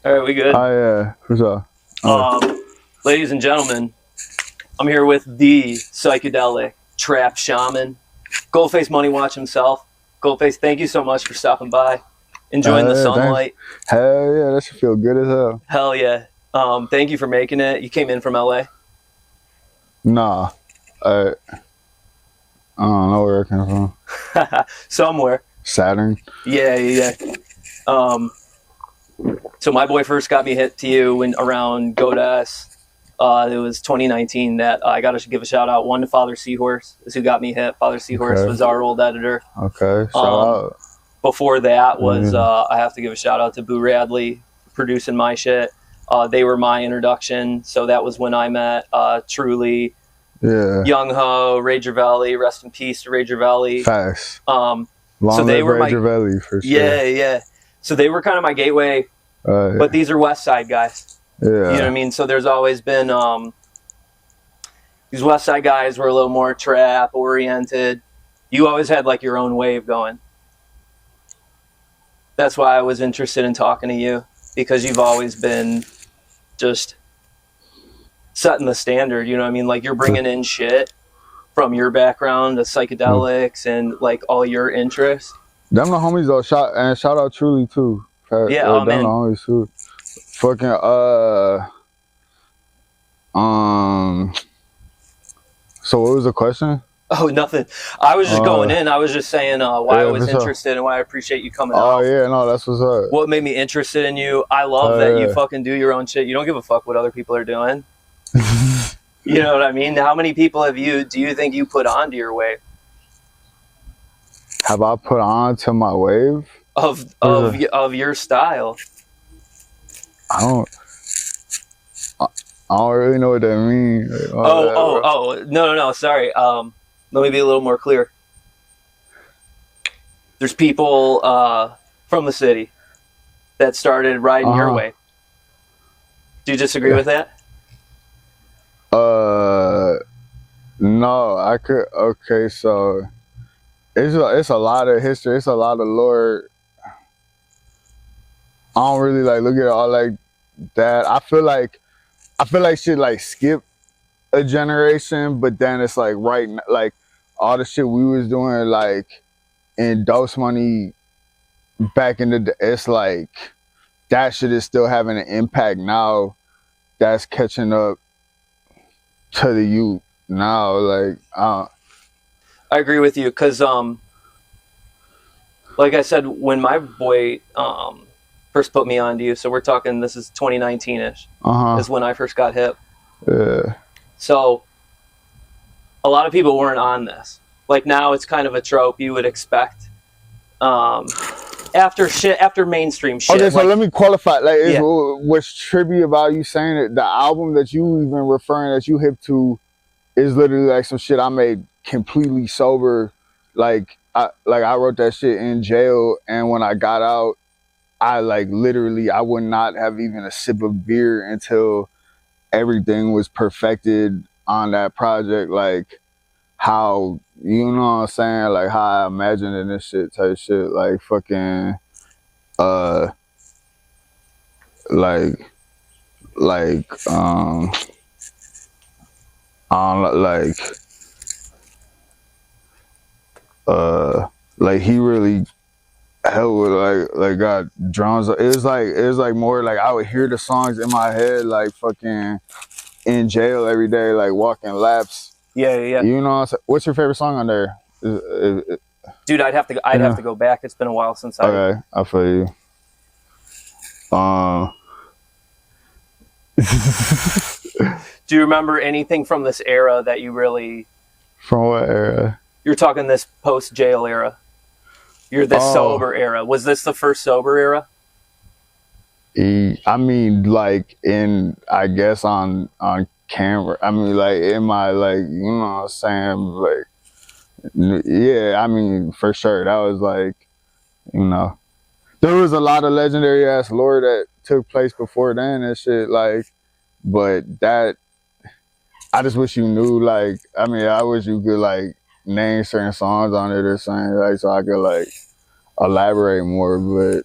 All right, we good? Yeah. What's up? Ladies and gentlemen, I'm here with the psychedelic trap shaman, GOLDFACEMONEYWATCH himself. GOLDFACE, thank you so much for stopping by, enjoying the sunlight. Thanks. Hell yeah, that should feel good as hell. Hell yeah. Thank you for making it. You came in from LA? Nah. I don't know where I came from. Somewhere. Saturn. Yeah. So my boy first got me hit to you around Goddess. It was 2019 that I got to give a shout out. One to Father Seahorse is who got me hit. Father Seahorse was our old editor. Okay, shout out. Before that was I have to give a shout out to Boo Radley for producing my shit. They were my introduction. So that was when I met Truly, Young Ho, Rager Valley. Rest in peace to Rager Valley. Facts. So they were Rager Valley for sure. Yeah. So they were kind of my gateway. But these are West Side guys. Yeah. You know what I mean? So there's always been these West Side guys were a little more trap oriented. You always had like your own wave going. That's why I was interested in talking to you, because you've always been just setting the standard. You know what I mean? Like you're bringing in shit from your background, the psychedelics and like all your interests. Them the homies though. Shout out Truly too. Yeah, oh man. The homies too. Fucking So what was the question? Oh, nothing. I was just going in. I was just saying why I was interested and why I appreciate you coming out. Oh yeah, no, that's what's up. What made me interested in you? I love that you fucking do your own shit. You don't give a fuck what other people are doing. You know what I mean? How many people do you think you put onto your wave? Have I put on to my wave? Of your style. I don't really know what that means. No, sorry. Let me be a little more clear. There's people from the city that started riding your way. Do you disagree with that? No, I could. Okay, so it's a lot of history. It's a lot of lore. I don't really like look at it all like that. I feel like shit like skip a generation, but then it's like right like all the shit we was doing like in Dose Money back in the day, it's like that shit is still having an impact now. That's catching up to the youth now. Like I agree with you, because like I said, when my boy first put me on to you, so we're talking, this is 2019-ish, is when I first got hip. Yeah. So a lot of people weren't on this. Like now it's kind of a trope you would expect after mainstream shit. Okay, so let me qualify. Like what's trippy about you saying it, the album that you even referring that you hip to is literally like some shit I made completely sober. Like I wrote that shit in jail, and when I got out, I like literally I would not have even a sip of beer until everything was perfected on that project. Like how, you know what I'm saying, like how I imagined in this shit type shit, like fucking like he really hell with like got drums. It was like more like I would hear the songs in my head like fucking in jail every day, like walking laps. Yeah. You know what I'm saying? What's your favorite song on there? Dude, I'd have to go back. It's been a while since Okay, I feel you. Do you remember anything from this era that you really... From what era? You're talking this post-jail era. You're this sober era. Was this the first sober era? I mean, like I guess on camera. I mean, like in my, like, you know what I'm saying? Like, yeah, I mean, for sure. That was like, you know, there was a lot of legendary ass lore that took place before then and shit, like, but that, I just wish you knew, like, I mean, I wish you could, like, name certain songs on it or something, like, so I could, like, elaborate more, but.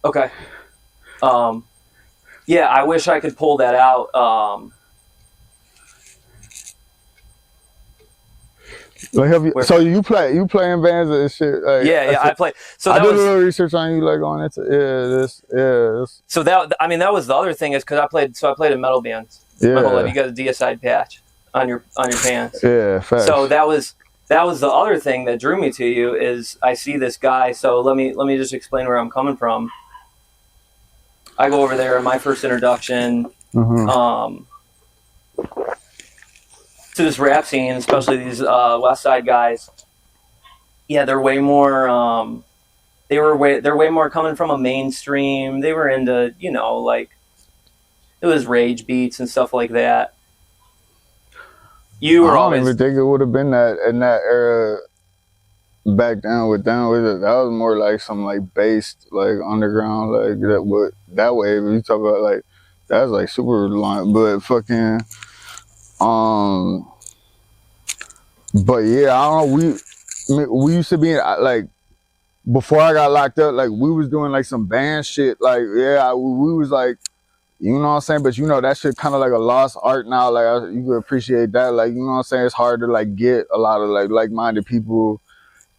Okay. Yeah, I wish I could pull that out. Like, so you play in bands and shit? Like, yeah, I play. So I did a little research on you, like on it. This. So that was the other thing is because I played in metal bands. Yeah. My whole life. You got a DSI patch on your pants. Yeah, facts. So that was the other thing that drew me to you is I see this guy. So let me just explain where I'm coming from. I go over there in my first introduction. Mm-hmm. To this rap scene, especially these West Side guys. Yeah, they're way more. They're way more coming from a mainstream. They were into like it was rage beats and stuff like that. You were I don't even think it would have been that in that era. Back then with them, that was more like some like based like underground like that way. If you talk about like that was like super long, but fucking but yeah, I don't know. We used to be like before I got locked up. Like we was doing like some band shit. Like yeah, we was like, you know what I'm saying. But that shit kind of like a lost art now. Like you could appreciate that. Like you know what I'm saying. It's hard to like get a lot of like-minded people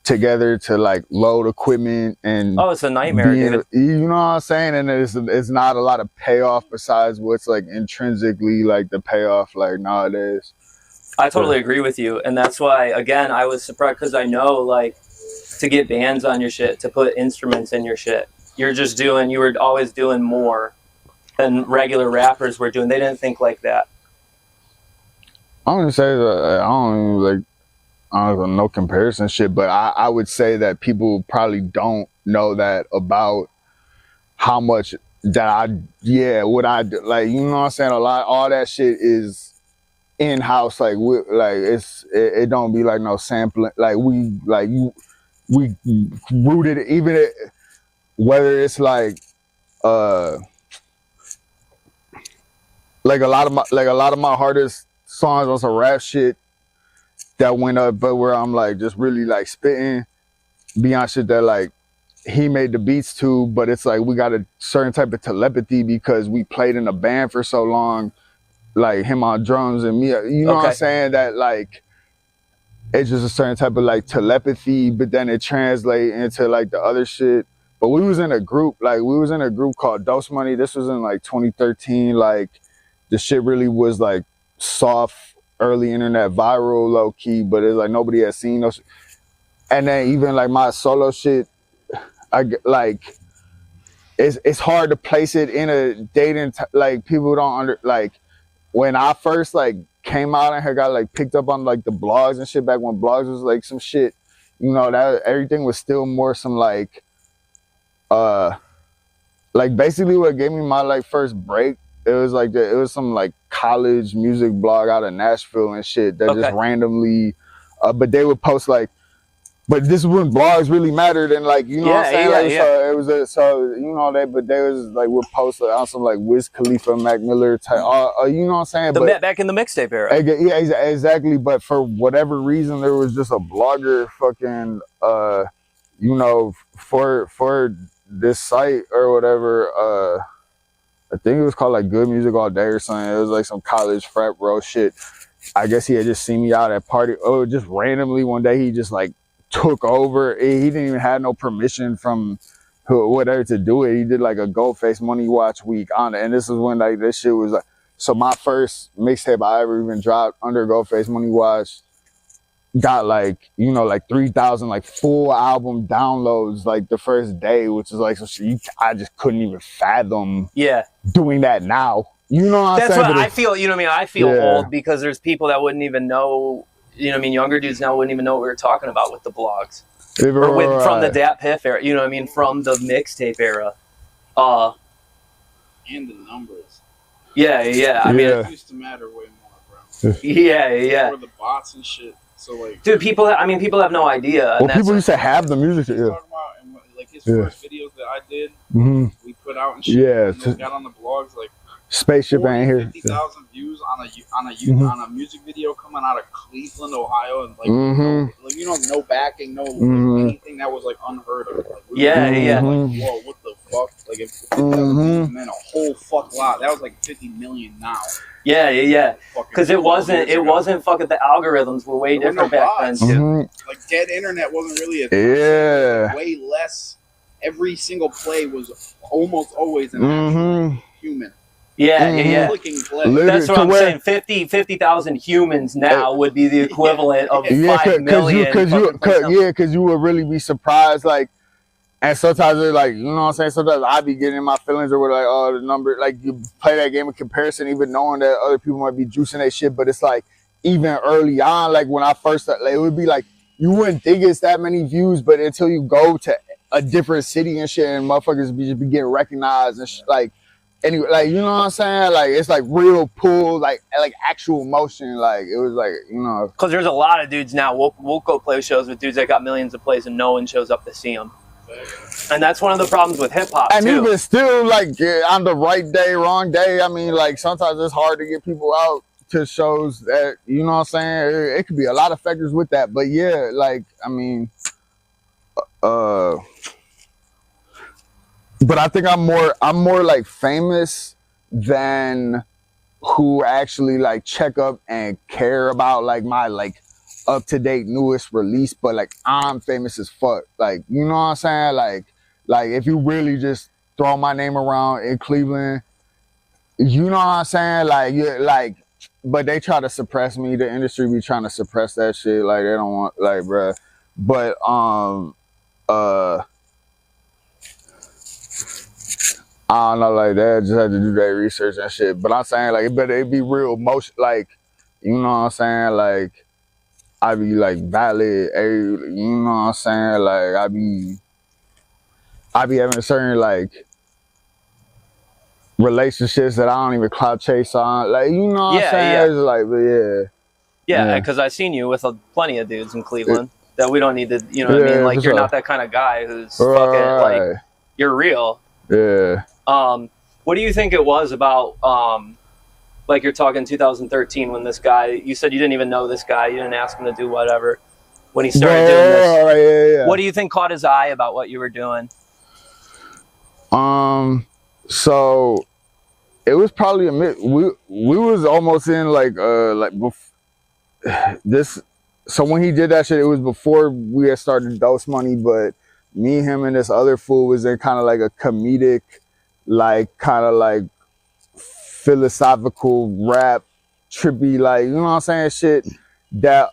together to like load equipment and it's a nightmare, dude. You know what I'm saying. And it's not a lot of payoff besides what's like intrinsically like the payoff like nowadays. I totally agree with you, and that's why again I was surprised because I know like to get bands on your shit, to put instruments in your shit, you were always doing more than regular rappers were doing. They didn't think like that. I'm gonna say that I don't even no comparison shit, but I would say that people probably don't know that about how much that what I do. Like, you know what I'm saying? All that shit is in-house. Like, it don't be like no sampling. Like, we rooted it, even whether it's like a lot of my hardest songs on some rap shit that went up, but where I'm like just really like spitting beyond shit that like he made the beats to, but it's like we got a certain type of telepathy because we played in a band for so long, like him on drums and me, you know what I'm saying, that like it's just a certain type of like telepathy, but then it translates into like the other shit. But we was in a group called Dose Money. This was in like 2013. Like the shit really was like soft, early internet viral, low key, but it's like nobody had seen those. And then even like my solo shit, it's hard to place it in a dating like people don't like when I first like came out and had got like picked up on like the blogs and shit back when blogs was like some shit, that everything was still more some like basically what gave me my like first break. It was some like college music blog out of Nashville and shit that just randomly, but they would post like, but this is when blogs really mattered and like, you know what I'm saying? But they was like, would post on some like Wiz Khalifa, Mac Miller type, you know what I'm saying? Back in the mixtape era. Yeah, exactly. But for whatever reason, there was just a blogger fucking, for this site or whatever, I think it was called like Good Music All Day or something. It was like some college frat bro shit. I guess he had just seen me out at party. Oh, just randomly one day he just like took over. He didn't even have no permission from whatever to do it. He did like a GOLDFACEMONEYWATCH week on it. And this is when like this shit was like, so my first mixtape I ever even dropped under GOLDFACEMONEYWATCH got like, like 3,000 like full album downloads like the first day, which is like some shit I just couldn't even fathom doing that now. You know what I'm saying? That's what I feel, I feel old because there's people that wouldn't even know, younger dudes now wouldn't even know what we were talking about with the blogs. From the Dat Piff era, from the mixtape era. And the numbers. Yeah. I mean, it used to matter way more, bro. Yeah. Or the bots and shit. So like, dude, people have no idea. Well, people used to have the music. Like his first videos that I did, we put out and shit. Yeah, and got on the blogs like Spaceship ain't here. 50,000 views on a music video coming out of Cleveland, Ohio, and like no backing, no anything that was like unheard of. Like, yeah. Like, whoa, what the fuck? Like if 50,000 views meant a whole fuck lot, that was like 50 million now. Yeah. Because it wasn't fucking, the algorithms were way different back then too. Like dead internet wasn't really a thing. Like way less. Every single play was almost always an actual human. Yeah. That's what I'm saying. 50,000 humans now would be the equivalent of 5 million. Because you would really be surprised, like, and sometimes it's like, you know what I'm saying? Sometimes I be getting in my feelings or we're like, oh, the number, like you play that game of comparison, even knowing that other people might be juicing that shit, but it's like, even early on, like when I first started, like, it would be like, you wouldn't think it's that many views, but until you go to a different city and shit, and motherfuckers be getting recognized and like, anyway, like, you know what I'm saying? Like, it's like real pull, like actual motion. Like, it was like, you know. Because there's a lot of dudes now, we'll go play shows with dudes that got millions of plays and no one shows up to see them. And that's one of the problems with hip hop, and too. even still, like, on the right day, wrong day, I mean, like, sometimes it's hard to get people out to shows that, you know what I'm saying? It could be a lot of factors with that. But yeah, like, I mean, but I think I'm more like famous than who actually like check up and care about like my like up-to-date newest release, but like I'm famous as fuck. Like, you know what I'm saying? Like if you really just throw my name around in Cleveland, you know what I'm saying? Like, you're like, but they try to suppress me. The industry be trying to suppress that shit. Like, they don't want, like, bruh. But I don't know, like that. Just had to do that research and shit. But I'm saying, like, it be real motion, like, you know what I'm saying? Like, I be like valid, you know what I'm saying? Like, I be having certain like relationships that I don't even clout chase on. Like, you know what I'm saying? Yeah. It's like, but yeah, because I've seen you with plenty of dudes in Cleveland that we don't need to, you know what I mean? Like, you're not that kind of guy who's fucking, like, you're real. Yeah. What do you think it was about, like you're talking 2013 when this guy, you said you didn't even know this guy, you didn't ask him to do whatever, when he started doing this. Yeah. What do you think caught his eye about what you were doing? So it was probably we was almost in like this. So when he did that shit, it was before we had started Dose Money, but me, him, and this other fool was in kind of like a comedic, like kind of like philosophical rap, trippy, like, you know what I'm saying, shit that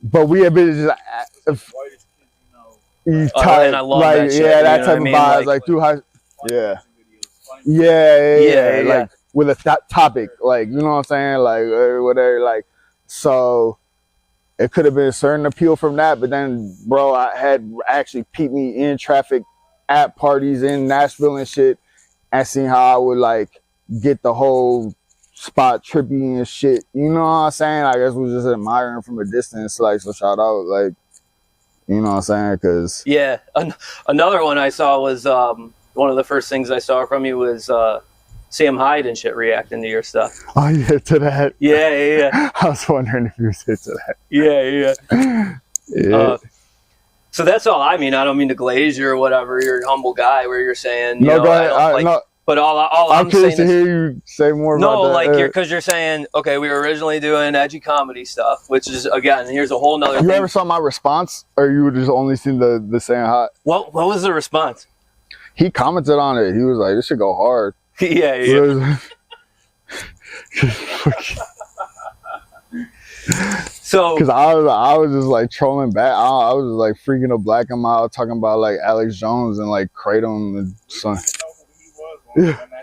but we had been just type, and I love like, that shit, that type of vibes, like through high, like with a topic, like, you know what I'm saying, like whatever, like, so it could have been a certain appeal from that, but then, bro, I had actually peeped me in traffic at parties in Nashville and shit, and seen how I would like get the whole spot trippy and shit. You know what I'm saying? I guess was just admiring from a distance, like, so shout out, like, you know what I'm saying? Because another one I saw was one of the first things I saw from you was Sam Hyde and shit reacting to your stuff. Oh, yeah, to that. Yeah. I was wondering if you said to that. Yeah. So that's all. I mean, I don't mean to glaze you or whatever. You're a humble guy where you're saying, you know, go ahead. no. But all I'm curious saying to hear you say more about that. No, like, because you're saying, okay, we were originally doing edgy comedy stuff, which is, again, here's a whole nother thing. You ever saw my response, or you just only seen the saying hot? What was the response? He commented on it. He was like, this should go hard. Yeah. So, because I was just like trolling back. I was just like freaking a black him out, talking about like Alex Jones and like Kratom and son.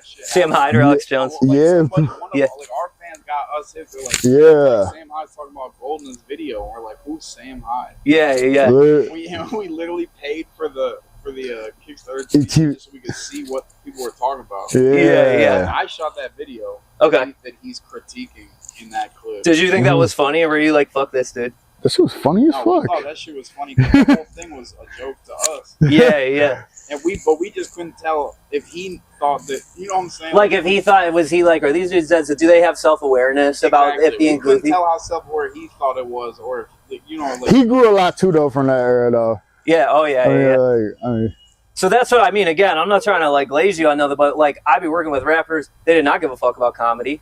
Sam Hyde or Alex Jones? Like, like our fans got us hit. They're like, Sam Hyde's talking about gold in this video, and we're like, who's Sam Hyde? Yeah. We literally paid for the Kickstarter just so we could see what people were talking about. Yeah. I shot that video. Okay. That he's critiquing in that clip. Did you think that was funny, or were you like, fuck this, dude? That shit was funny as fuck. Oh, that shit was funny because the whole thing was a joke to us. Yeah. And we just couldn't tell if he thought that, you know what I'm saying? Like, if he thought, was he like, are these dudes dead? So do they have self-awareness about it being goofy? We couldn't tell how self-aware he thought it was, or if, you know, like, he grew a lot too though from that era though. Yeah. Oh yeah. I mean, So that's what I mean. Again, I'm not trying to like glaze you on another, but like I'd be working with rappers. They did not give a fuck about comedy.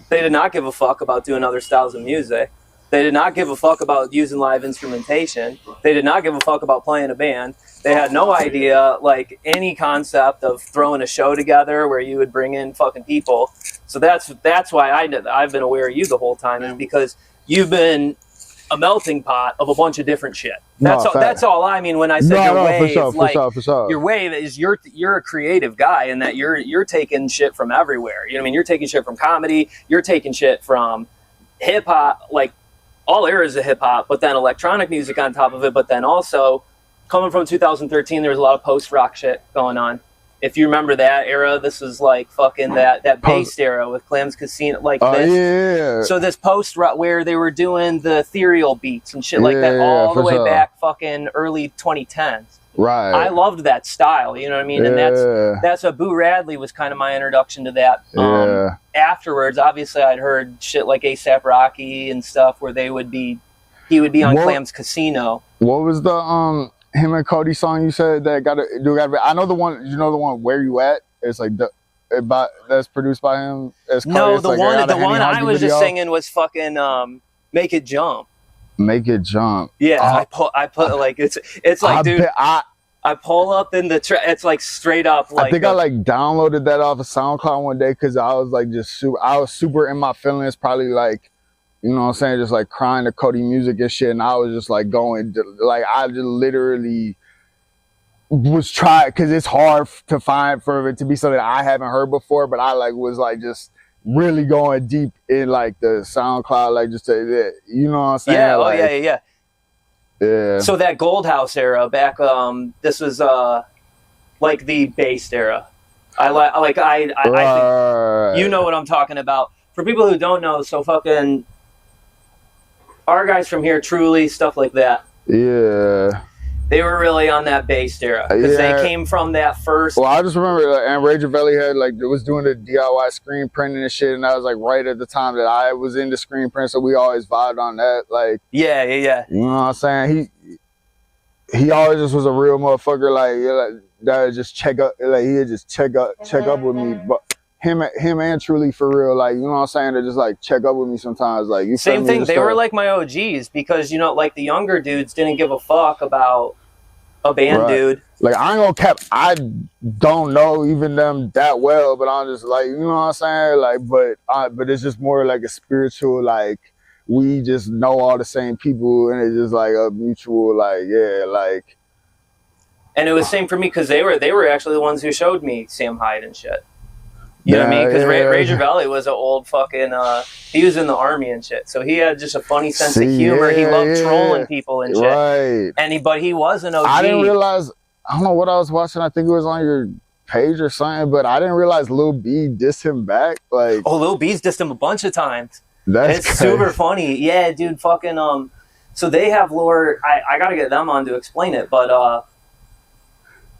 They did not give a fuck about doing other styles of music. They did not give a fuck about using live instrumentation. They did not give a fuck about playing a band. They had no idea, like, any concept of throwing a show together where you would bring in fucking people. So that's why I've been aware of you the whole time, is because you've been a melting pot of a bunch of different shit. That's all I mean when I said your wave. For sure. Your wave is you're a creative guy, and that you're taking shit from everywhere. You know what I mean? You're taking shit from comedy. You're taking shit from hip hop, like all eras of hip hop, but then electronic music on top of it. But then also coming from 2013, there was a lot of post rock shit going on. If you remember that era, this was like fucking that bass era with Clams Casino, like this. Yeah. So this post rock where they were doing the ethereal beats and shit like that all the way back fucking early 2010s. Right. I loved that style, you know what I mean? And that's what Boo Radley was kind of my introduction to that. Afterwards, obviously I'd heard shit like A$AP Rocky and stuff where he would be on Clams Casino. What was the him and Cody song you said that got I know the one, you know, the one Where You At? It's like that's produced by him. No, the one I was just singing was fucking Make It Jump. Make It Jump. Yeah, I put like it's like, dude, I pull up in the it's like straight up like, I think I like downloaded that off of SoundCloud one day because I was like I was super in my feelings, probably like, you know what I'm saying, just like crying to Cody music and shit, and I was just like going like I just literally was trying, because it's hard to find for it to be something I haven't heard before, but I like was like just really going deep in like the SoundCloud, like just to, you know what I'm saying? Yeah, like, yeah. So that Gold House era back, this was like the bass era. I think you know what I'm talking about. For people who don't know, so fucking our guys from here, Truly, stuff like that. Yeah. They were really on that bass era because they came from that first. Well, I just remember, and Ray Javelli had like was doing the DIY screen printing and shit, and that was like right at the time that I was into screen print, so we always vibed on that. Like, yeah. You know what I'm saying? He always just was a real motherfucker. Like that would just check up, like he'd just check up with me, but. Him and Truly, for real, like, you know what I'm saying, to just like check up with me sometimes, like, you same thing. They were like my OGs because, you know, like the younger dudes didn't give a fuck about a band dude. Like, I ain't gonna cap, I don't know even them that well, but I'm just like, you know what I'm saying, like, but it's just more like a spiritual, like, we just know all the same people, and it's just like a mutual, like, yeah, like. And it was same for me because they were actually the ones who showed me Sam Hyde and shit. You know what I mean? Because Ray Javelli was an old fucking, he was in the army and shit. So he had just a funny sense of humor. He loved trolling people and shit. Right. But he was an OG. I didn't realize, I don't know what I was watching. I think it was on your page or something, but I didn't realize Lil B dissed him back. Like, oh, Lil B's dissed him a bunch of times. It's crazy. Super funny. Yeah, dude, fucking, so they have lore, I gotta get them on to explain it, but,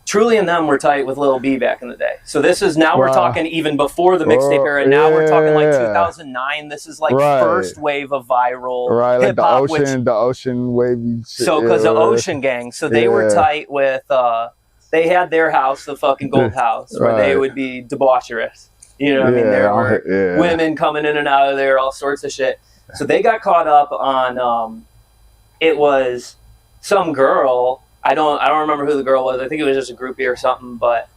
Truly and them were tight with Lil B back in the day. So this is, now we're talking even before the mixtape era. Now we're talking like 2009. This is like first wave of viral like hip-hop, the ocean wavy shit. So because of Ocean Gang. So they were tight with, they had their house, the fucking Gold House, where they would be debaucherous. You know what I mean? There were women coming in and out of there, all sorts of shit. So they got caught up on, it was some girl, I don't remember who the girl was. I think it was just a groupie or something, but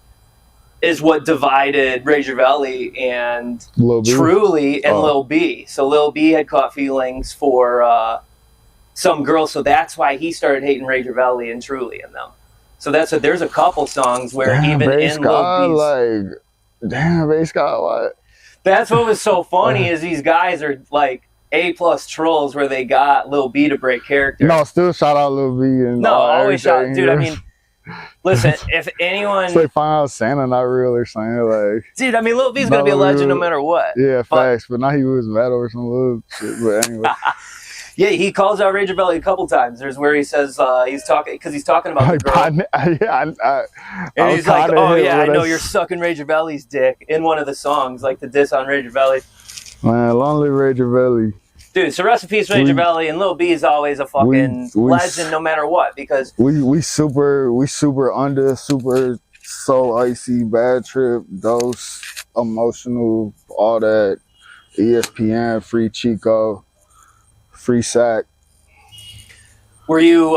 is what divided Ray Javelli and Truly and Lil B. So Lil B had caught feelings for some girl, so that's why he started hating Ray Javelli and Truly and them. So there's a couple songs where even in Lil B's, damn, Ray Scott, what? That's what was so funny is these guys are like A+ trolls where they got Lil B to break character. No, still shout out Lil B. And no, always shout, dude. I mean, listen, if anyone, it's like find out Santa not real or something, like. Dude, I mean, Lil B's gonna be a legend no matter what. Yeah, facts. But now he was mad over some little shit. But anyway. Yeah, he calls out Ray Javelli a couple times. There's where he says he's talking about the girl. And he's like, "Oh yeah, I know you're sucking Ray Javelli's dick" in one of the songs, like the diss on Ray Javelli. Man, long live Ray Javelli. Dude, so rest in peace, Major Belly, and Lil B is always a fucking legend no matter what, because we super under, super so icy, bad trip, dose, emotional, all that, ESPN, free Chico, free Sack. Were you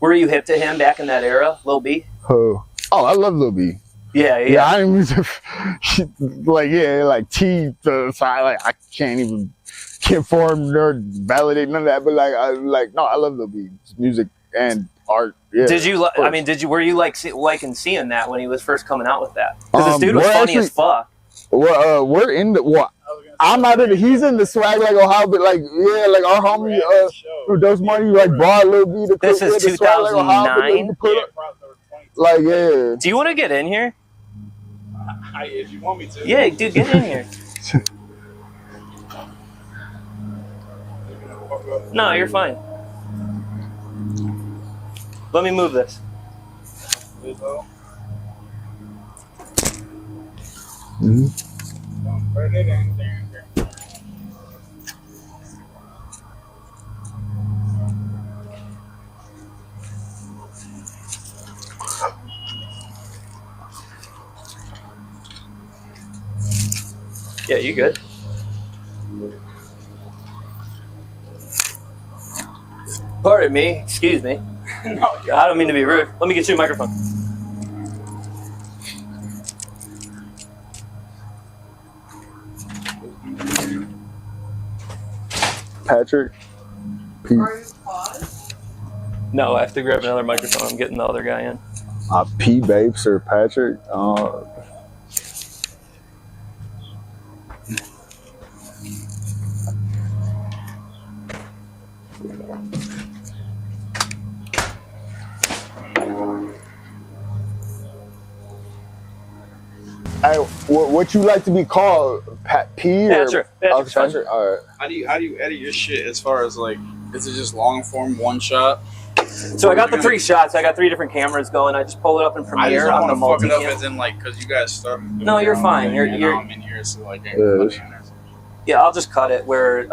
hip to him back in that era, Lil B? Who? Oh, I love Lil B. Yeah. I didn't even like T. So I can't even conform or validate none of that. But I love Lil B's music and art. Yeah. Did you? Were you liking seeing that when he was first coming out with that? Because this dude was funny as fuck. Well, we're in the I'm not in. He's in the swag like Ohio, but our homie who does money brought Lil B to. This is 2009. Yeah. Do you want to get in here? If you want me to. Yeah, dude, get in here. No, you're fine. Let me move this. Yeah, you good? Pardon me, excuse me. No, I don't mean to be rude. Let me get you a microphone. Patrick. P. Are you paused? No, I have to grab another microphone. I'm getting the other guy in. P. Babes or Patrick. Hey, what you like to be called? P or Patrick. Patrick. All right. How do you edit your shit as far as is it just long form, one shot? So I got the 3 shots. I got 3 different cameras going. I just pull it up in I just Premiere on the don't want to fuck multi. it up as in because you guys started. No, you're fine. You're I'm in here, so yeah. I'll just cut it where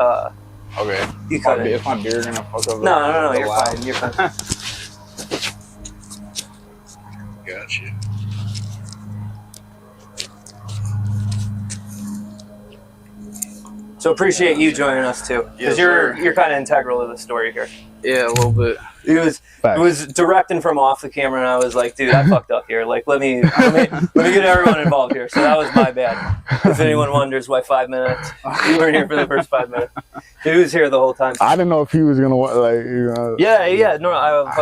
okay. you cut it. If my beard gonna fuck up. No. You're fine. You're fine. Gotcha. So appreciate you joining us too, because you're kind of integral to the story here. Yeah, a little bit. It was directing from off the camera, and I was like, dude, I fucked up here. Let me get everyone involved here. So that was my bad. If anyone wonders why 5 minutes, you weren't here for the first 5 minutes. He was here the whole time. I didn't know if he was gonna Yeah. No, I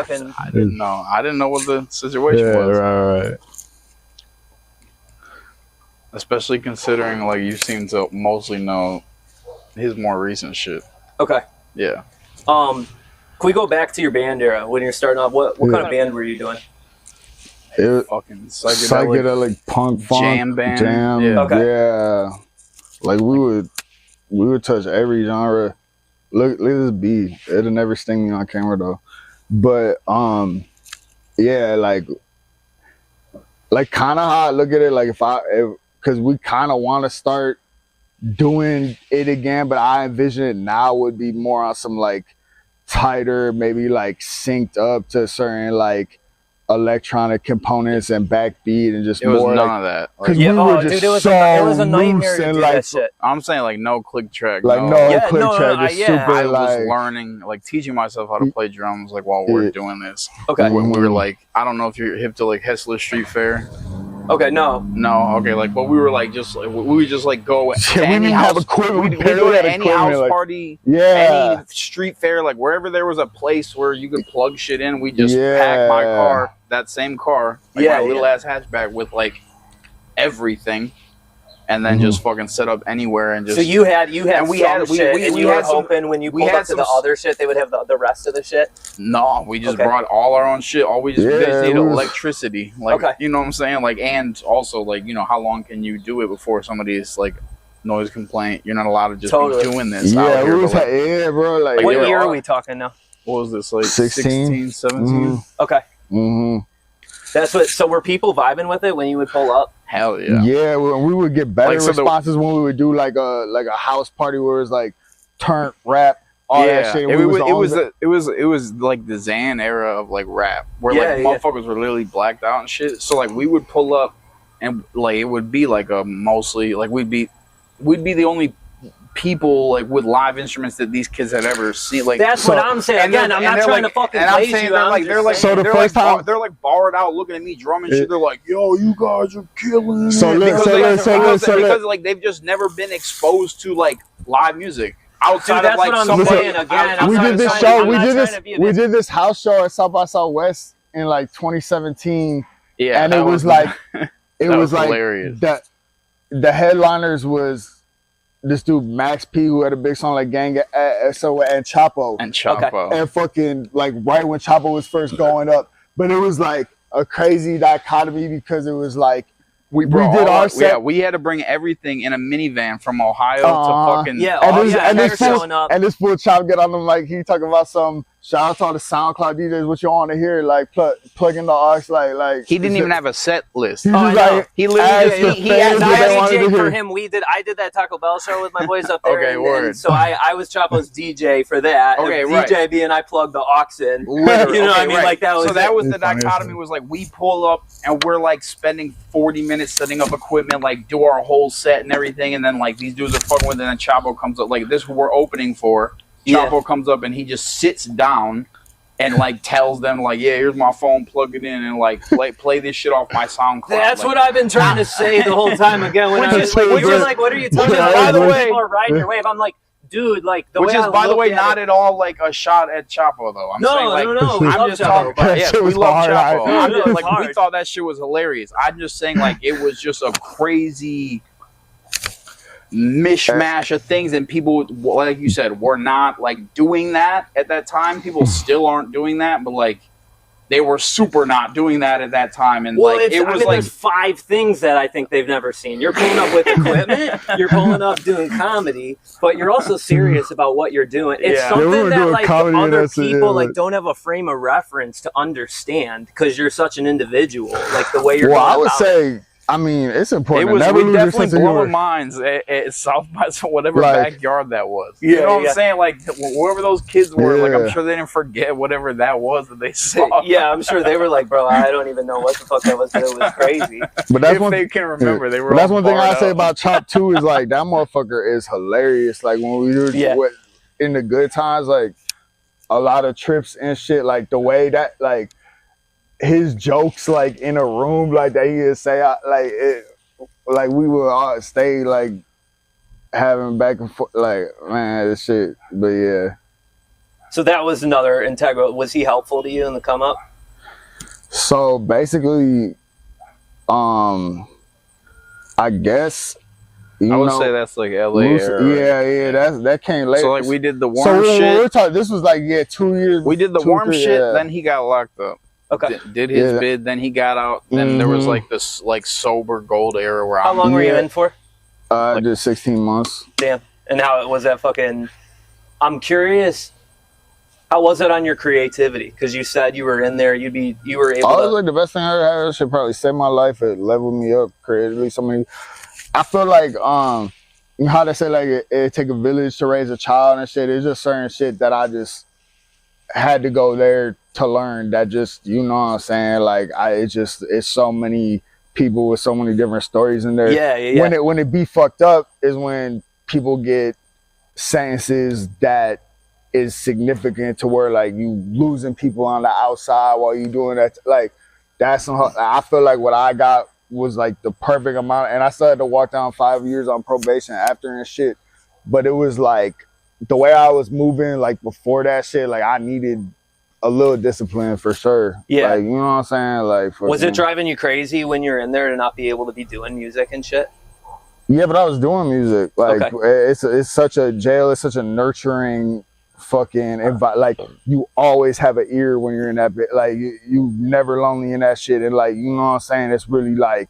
didn't know. I didn't know what the situation was. Right. Especially considering you seem to mostly know his more recent shit. Okay. Yeah. Can we go back to your band era when you're starting off? What kind of band were you doing? It was fucking psychedelic punk jam band. Yeah. Okay. Yeah. We would touch every genre. Look at this B. It'll never sting me on camera though. But yeah, kind of how I look at it, because we kind of want to start doing it again, but I envision it now would be more on some tighter, maybe synced up to certain electronic components and backbeat and just it was more none of that. Because we were just it was a nightmare to do that shit. I'm saying no click track. Click track. Super I was learning, teaching myself how to play drums while we were doing this. Okay. When we were I don't know if you're hip to Hessler Street Fair. Okay, no. Okay, but we were we would just go to any house. We'd go to any house party, any street fair, wherever there was a place where you could plug shit in. We just pack my car, that same car, my little ass hatchback with everything, and then just fucking set up anywhere and just. So you had and we had shit, we and you had were hoping when you pulled up to the other shit, they would have the rest of the shit. No, we just brought all our own shit. All we just needed electricity. You know what I'm saying? And also how long can you do it before somebody's noise complaint? You're not allowed to just be doing this. Yeah, bro. What year are we talking now? What was this 16, 17? Okay. Mm-hmm. That's what. So were people vibing with it when you would pull up? Hell yeah. Yeah, we would get better responses when we would do a house party where it's turned rap. All that shit. It was like the Xan era of like rap, where motherfuckers were literally blacked out and shit. So like we would pull up, and like it would be like a mostly like we'd be the only people like with live instruments that these kids had ever seen. Like that's what I'm saying. Again, I'm not trying to fucking blaze you. They're like barred out, looking at me drumming shit. They're like, "Yo, you guys are killing it." Because like they've just never been exposed to like live music. Outside of like we did this house show at South by Southwest in like 2017. Yeah, and it was like hilarious. The headliners was this dude Max P, who had a big song like Gang and Chapo. And fucking like right when Chapo was first going up. But it was like a crazy dichotomy because it was like we did our set. Yeah, we had to bring everything in a minivan from Ohio to fucking and this fool Chop get on the mic. He talking about some shout out to all the SoundCloud DJs. What you want to hear? Like plug in the aux. Like he didn't even have a set list. He literally he had DJ for him. I did that Taco Bell show with my boys up there. Okay, word. So I was Chapo's DJ for that. Okay, right. DJ being I plugged the aux in. Literally. You know what I mean? Right. Like that was. So that was the dichotomy. Was like we pull up and we're like spending 40 minutes setting up equipment, like do our whole set and everything, and then like these dudes are fucking with it, and then Chapo comes up, like this we're opening for. Chapo comes up and he just sits down and like tells them like, yeah, here's my phone, plug it in, and like play this shit off my SoundCloud. That's like, what I've been trying to say the whole time. Again, when I was like, you're like, what are you talking about? By the way, people are riding your wave. I'm like, dude, like the which way is, by the way, not at all like a shot at Chapo though. No. I'm just talking about we love Chapo. Like we thought that shit was hilarious. I'm just saying like it was just a crazy mishmash of things, and people, like you said, were not like doing that at that time. People still aren't doing that, but like they were super not doing that at that time. And like it was like there's 5 things that I think they've never seen. You're pulling up with equipment, you're pulling up doing comedy, but you're also serious about what you're doing. It's something that like other people like don't have a frame of reference to understand because you're such an individual. Like the way you're. Well, I would say. I mean, it's important. We definitely blew our minds at South by whatever backyard that was. You know what I'm saying? Like, whoever those kids were, like, I'm sure they didn't forget whatever that was that they saw. Yeah, I'm sure they were like, bro, I don't even know what the fuck that was, but it was crazy. But that's they can remember, they were. But that's one thing I say about Chop too is like that motherfucker is hilarious. Like when we do in the good times, like a lot of trips and shit, like the way that like. His jokes like in a room like that he would say like we would all stay like having back and forth like man this shit, but yeah. So that was another integral. Was he helpful to you in the come up? So basically, I guess I would say that's like LA. That came later. So like we did the warm shit. This was like 2 years. We did the warm shit. Then he got locked up. Okay. Did his bid, then he got out. Then there was like this like sober gold era where how long were you in for? I did 16 months. Damn. And how was that fucking? I'm curious. How was it on your creativity? Because you said you were in there. You were able. I was like the best thing I ever had. It should probably save my life. It leveled me up creatively. I feel like you know how they say like it take a village to raise a child and shit. It's just certain shit that I just had to go there to learn that just, you know what I'm saying? Like it's so many people with so many different stories in there. Yeah. When it be fucked up is when people get sentences that is significant to where like you losing people on the outside while you doing that. Like that's I feel like what I got was like the perfect amount, and I still had to walk down 5 years on probation after and shit. But it was like the way I was moving like before that shit, like I needed a little discipline for sure. Yeah. Like, you know what I'm saying? Like, was it driving you crazy when you're in there to not be able to be doing music and shit? Yeah, but I was doing music. Like, it's such a jail. It's such a nurturing fucking invite. Like, you always have an ear when you're in that bit. Like, you never lonely in that shit. And like, you know what I'm saying? It's really like,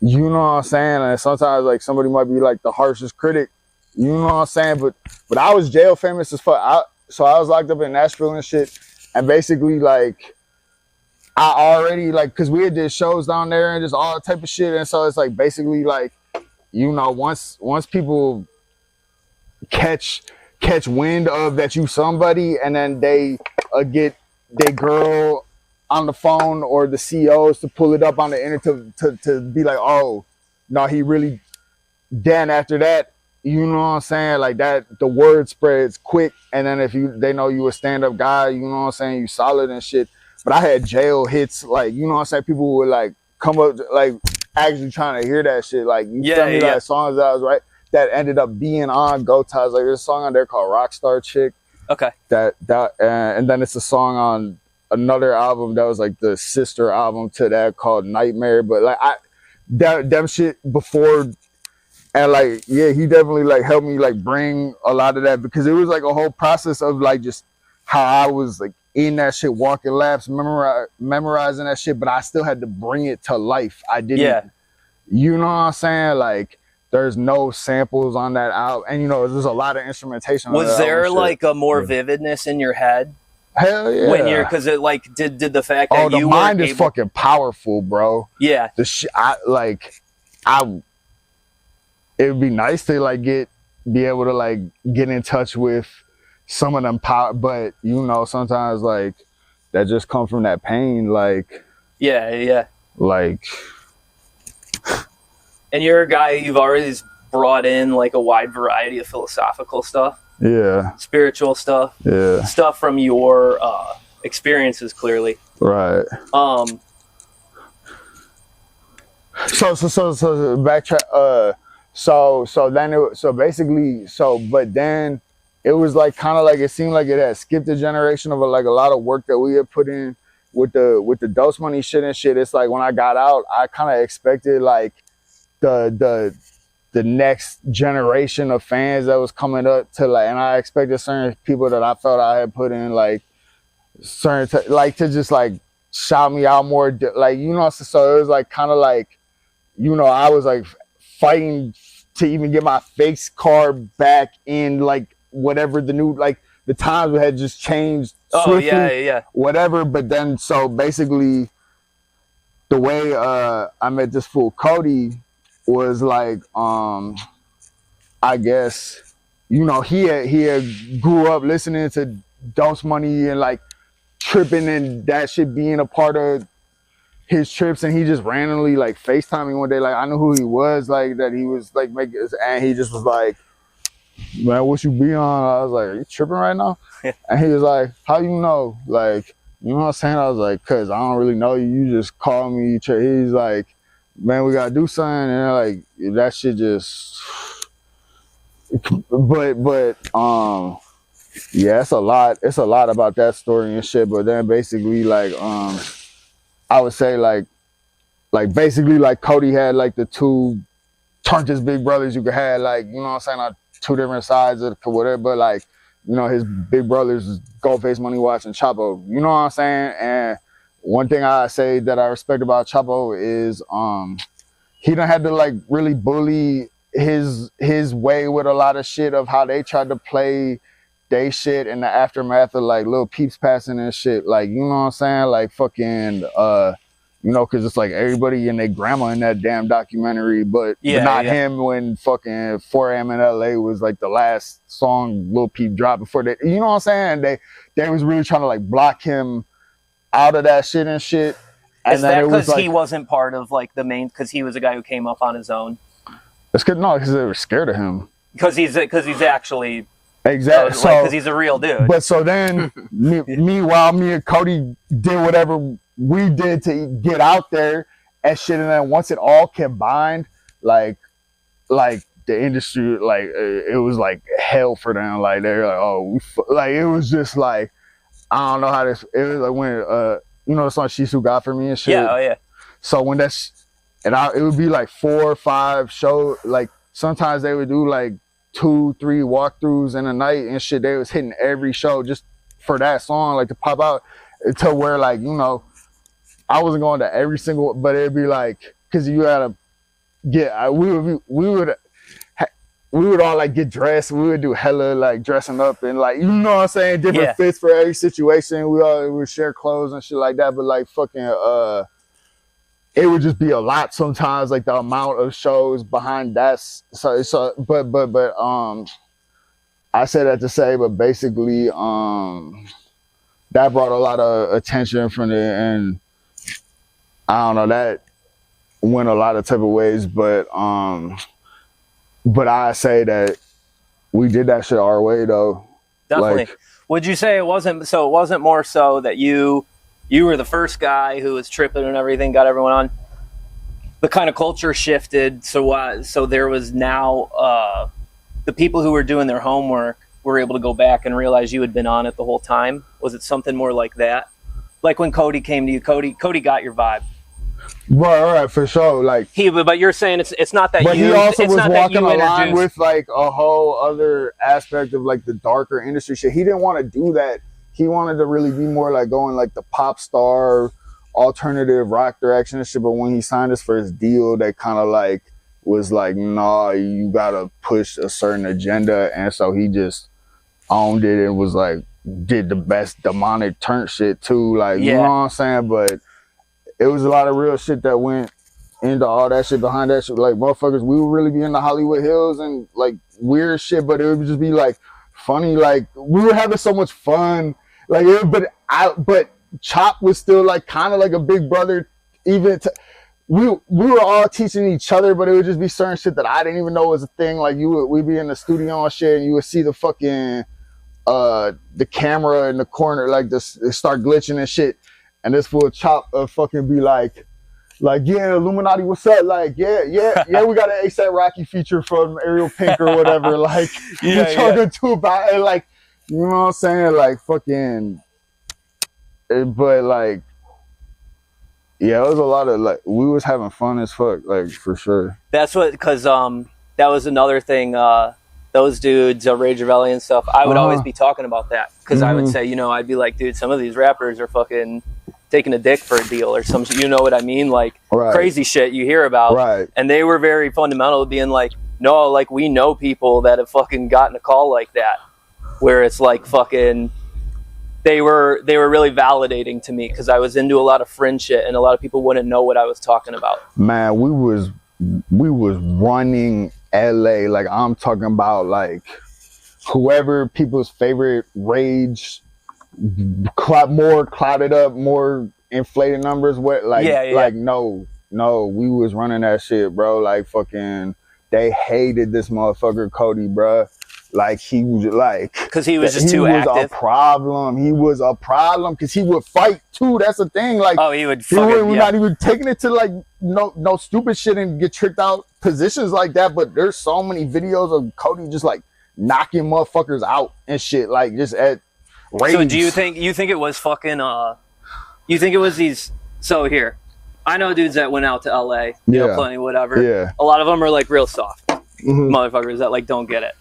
you know what I'm saying? And sometimes like somebody might be like the harshest critic. You know what I'm saying? But I was jail famous as fuck. So I was locked up in Nashville and shit. And basically, like, I already, like, because we had did shows down there and just all that type of shit. And so it's, like, basically, like, you know, once people catch catch wind of that you somebody, and then they get their girl on the phone or the CEOs to pull it up on the internet to be like, oh, no, he really. Then after that, you know what I'm saying? Like that, the word spreads quick, and then if they know you a stand-up guy, you know what I'm saying? You solid and shit. But I had jail hits, like, you know what I'm saying? People would like come up, like actually trying to hear that shit. Like, you tell me like songs that I was right that ended up being on Go Ties. Like there's a song on there called Rockstar Chick. Okay. And then it's a song on another album that was like the sister album to that called Nightmare. But like them shit before, and like he definitely like helped me like bring a lot of that, because it was like a whole process of like just how I was like in that shit, walking laps, memorizing that shit, but I still had to bring it to life. I didn't, you know what I'm saying? Like there's no samples on that album, and you know there's a lot of instrumentation. Was there like a more vividness in your head? Hell yeah. When you're, because it like did the fact that the mind is fucking powerful, bro. Yeah. The shit it would be nice to like be able to like get in touch with some of them power, but you know sometimes like that just come from that pain, like like. And you're a guy, you've always brought in like a wide variety of philosophical stuff, spiritual stuff, stuff from your experiences, clearly, right? So backtrack. But then it was like kind of like it seemed like it had skipped a generation of like a lot of work that we had put in with the Dose Money shit and shit. It's like when I got out, I kind of expected like the next generation of fans that was coming up to like, and I expected certain people that I felt I had put in like certain to just like shout me out more, like, you know. So it was like kind of like, you know, I was like fighting to even get my face card back in, like whatever the new, like the times had just changed swiftly, whatever. But then so basically the way I met this fool Cody was like, I guess, you know, he had grew up listening to Dose Money and like tripping and that shit being a part of his trips, and he just randomly like FaceTimed me one day, like I knew who he was, like that he was like making, and he just was like, man, what you be on? I was like, are you tripping right now? And he was like, how you know? Like, you know what I'm saying? I was like, cause I don't really know you, you just call me. He's like, man, we gotta do something, and like that shit just, but it's a lot about that story and shit. But then basically like I would say like basically like Cody had like the two his big brothers you could have, like, you know what I'm saying, on two different sides of whatever, but like, you know, his big brothers is GOLDFACEMONEYWATCH and Chapo, you know what I'm saying? And one thing I say that I respect about Chapo is he done had to like really bully his way with a lot of shit of how they tried to play they shit in the aftermath of like Lil Peeps passing and shit, like, you know what I'm saying, like fucking you know, because it's like everybody and their grandma in that damn documentary, but not him when fucking 4 a.m. in LA was like the last song Lil Peep dropped before they, you know what I'm saying? They was really trying to like block him out of that shit and shit. And is that because like, he wasn't part of like the main, because he was a guy who came up on his own? It's good, no, because they were scared of him. Because he's actually... Exactly. So, because he's a real dude. But so then, meanwhile, me and Cody did whatever we did to get out there and shit, and then once it all combined, like the industry, like it was like hell for them. Like they're like, oh, like it was just like, I don't know how this. It was like when you know the song "She's Who God for Me" and shit. Yeah, oh yeah. So when that's, it would be like 4 or 5 shows. Like sometimes they would do like 2-3 walkthroughs in a night and shit. They was hitting every show just for that song, like to pop out, until where like, you know, I wasn't going to every single, but it'd be like, cause you gotta get, we would all like get dressed. We would do hella like dressing up and like, you know what I'm saying, different fits for every situation. We would share clothes and shit like that. But like fucking it would just be a lot sometimes, like the amount of shows behind that. But I say that to say, but basically, that brought a lot of attention from it, and I don't know, that went a lot of type of ways, but I say that we did that shit our way though. Definitely. Like, would you say it wasn't more so that you were the first guy who was tripping and everything, got everyone on? The kind of culture shifted, so there was now the people who were doing their homework were able to go back and realize you had been on it the whole time. Was it something more like that? Like when Cody came to you, Cody got your vibe. Right, for sure. Like but you're saying it's not that. But he also was walking along with like a whole other aspect of like the darker industry shit. He didn't want to do that. He wanted to really be more like going like the pop star, alternative rock direction and shit. But when he signed his first deal, that kind of like was like, nah, you gotta push a certain agenda, and so he just owned it and was like, did the best demonic turn shit too. Like, you know what I'm saying? But it was a lot of real shit that went into all that shit behind that shit. Like, motherfuckers, we would really be in the Hollywood Hills and like weird shit, but it would just be like funny. Like, we were having so much fun. Like, but Chop was still like kind of like a big brother. Even we were all teaching each other, but it would just be certain shit that I didn't even know was a thing. Like, we'd be in the studio and shit, and you would see the fucking the camera in the corner, like this, start glitching and shit. And this fool Chop fucking be like, yeah, Illuminati, what's up? Like, yeah, we got an ASAP Rocky feature from Ariel Pink or whatever. Like, we're talking to about it, like, you know what I'm saying? Like, fucking, but like, yeah, it was a lot of like, we was having fun as fuck, like, for sure. That's what, because that was another thing. Those dudes, Rage Revelli and stuff, I would always be talking about that, because I would say, you know, I'd be like, dude, some of these rappers are fucking taking a dick for a deal or some, you know what I mean? Like, crazy shit you hear about. Right. And they were very fundamental to being like, no, like, we know people that have fucking gotten a call like that, where it's like fucking, they were really validating to me, because I was into a lot of fringe shit and a lot of people wouldn't know what I was talking about. Man, we was running LA. Like, I'm talking about like whoever people's favorite Rage, more clouded up, more inflated numbers. What like like no, we was running that shit, bro. Like, fucking, they hated this motherfucker Cody, bro. Like, he was like, because he was just too active. He was a problem because he would fight too. That's the thing. Like, oh, he would fucking, not even taking it to like no stupid shit and get tricked out positions like that. But there's so many videos of Cody just like knocking motherfuckers out and shit, like just at rage. So do you think it was fucking you think it was these? So here, I know dudes that went out to LA, you know, plenty, whatever. Yeah. A lot of them are like real soft motherfuckers that like don't get it.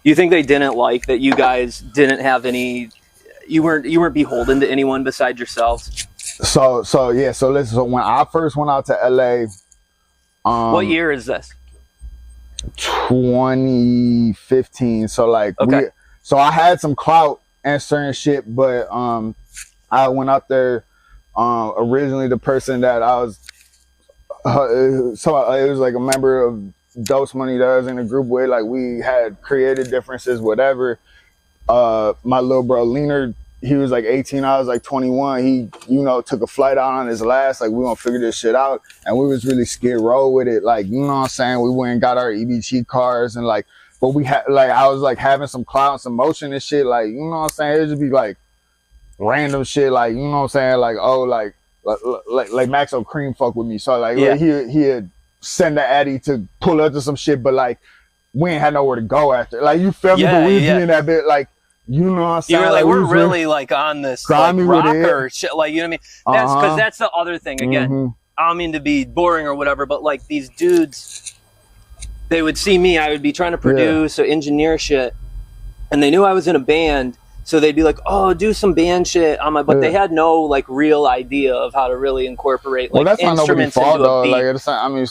You think they didn't like that you guys didn't have any, you weren't beholden to anyone besides yourselves? So listen, so when I first went out to LA, what year is this? 2015. So like, so I had some clout and certain shit, but I went out there, originally the person that I was, so it was like a member of Dose Money that I was in a group with. Like, we had creative differences, whatever. My little bro Leonard, he was like 18, I was like 21. He, you know, took a flight out on his last, like, we gonna figure this shit out. And we was really skid row with it. Like, you know what I'm saying? We went and got our EBT cars and like, but we had, like, I was like having some clout and some motion and shit. Like, you know what I'm saying? It'd just be like random shit. Like, you know what I'm saying? Like, oh, like Maxo Cream fuck with me. So like, he had send the Addy to pull up to some shit, but like, we ain't had nowhere to go after. Like, you feel me? But we was in that bit, like, you know what I'm saying? You were like, we're really like on this like, rocker shit, like, you know what I mean? That's because that's the other thing. Again, I don't mean to be boring or whatever, but like, these dudes, they would see me, I would be trying to produce or engineer shit, and they knew I was in a band, so they'd be like, oh, do some band shit on my, but they had no like real idea of how to really incorporate like instruments into a beat. Like, I mean,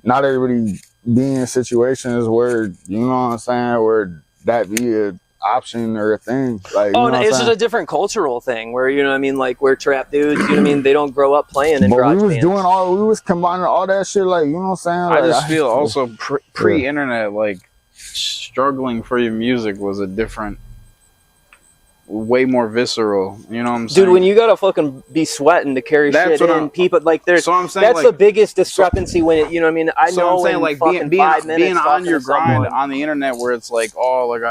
not everybody be in situations where, you know what I'm saying, where that be an option or a thing. Like, oh, no, it's just a different cultural thing where, you know what I mean, like, we're trap dudes, you know what I mean, they don't grow up playing in garage bands. We was combining all that shit, like, you know what I'm saying? Like, I just feel also pre-internet, like, struggling for your music was a different, way more visceral. You know what I'm saying? Dude, when you gotta fucking be sweating to carry shit in, people like there's. So I'm saying, that's like, the biggest discrepancy when it. You know what I mean? I know. I'm saying, like, being on your grind on the internet, where it's like, oh, like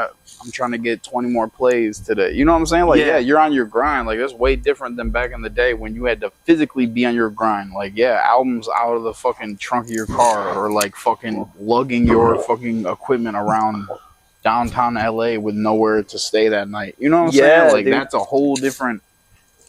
I'm trying to get 20 more plays today. You know what I'm saying? Like, yeah, you're on your grind. Like, that's way different than back in the day when you had to physically be on your grind. Like, yeah, albums out of the fucking trunk of your car, or like fucking lugging your fucking equipment around downtown LA with nowhere to stay that night. You know what I'm saying? Like, dude, that's a whole different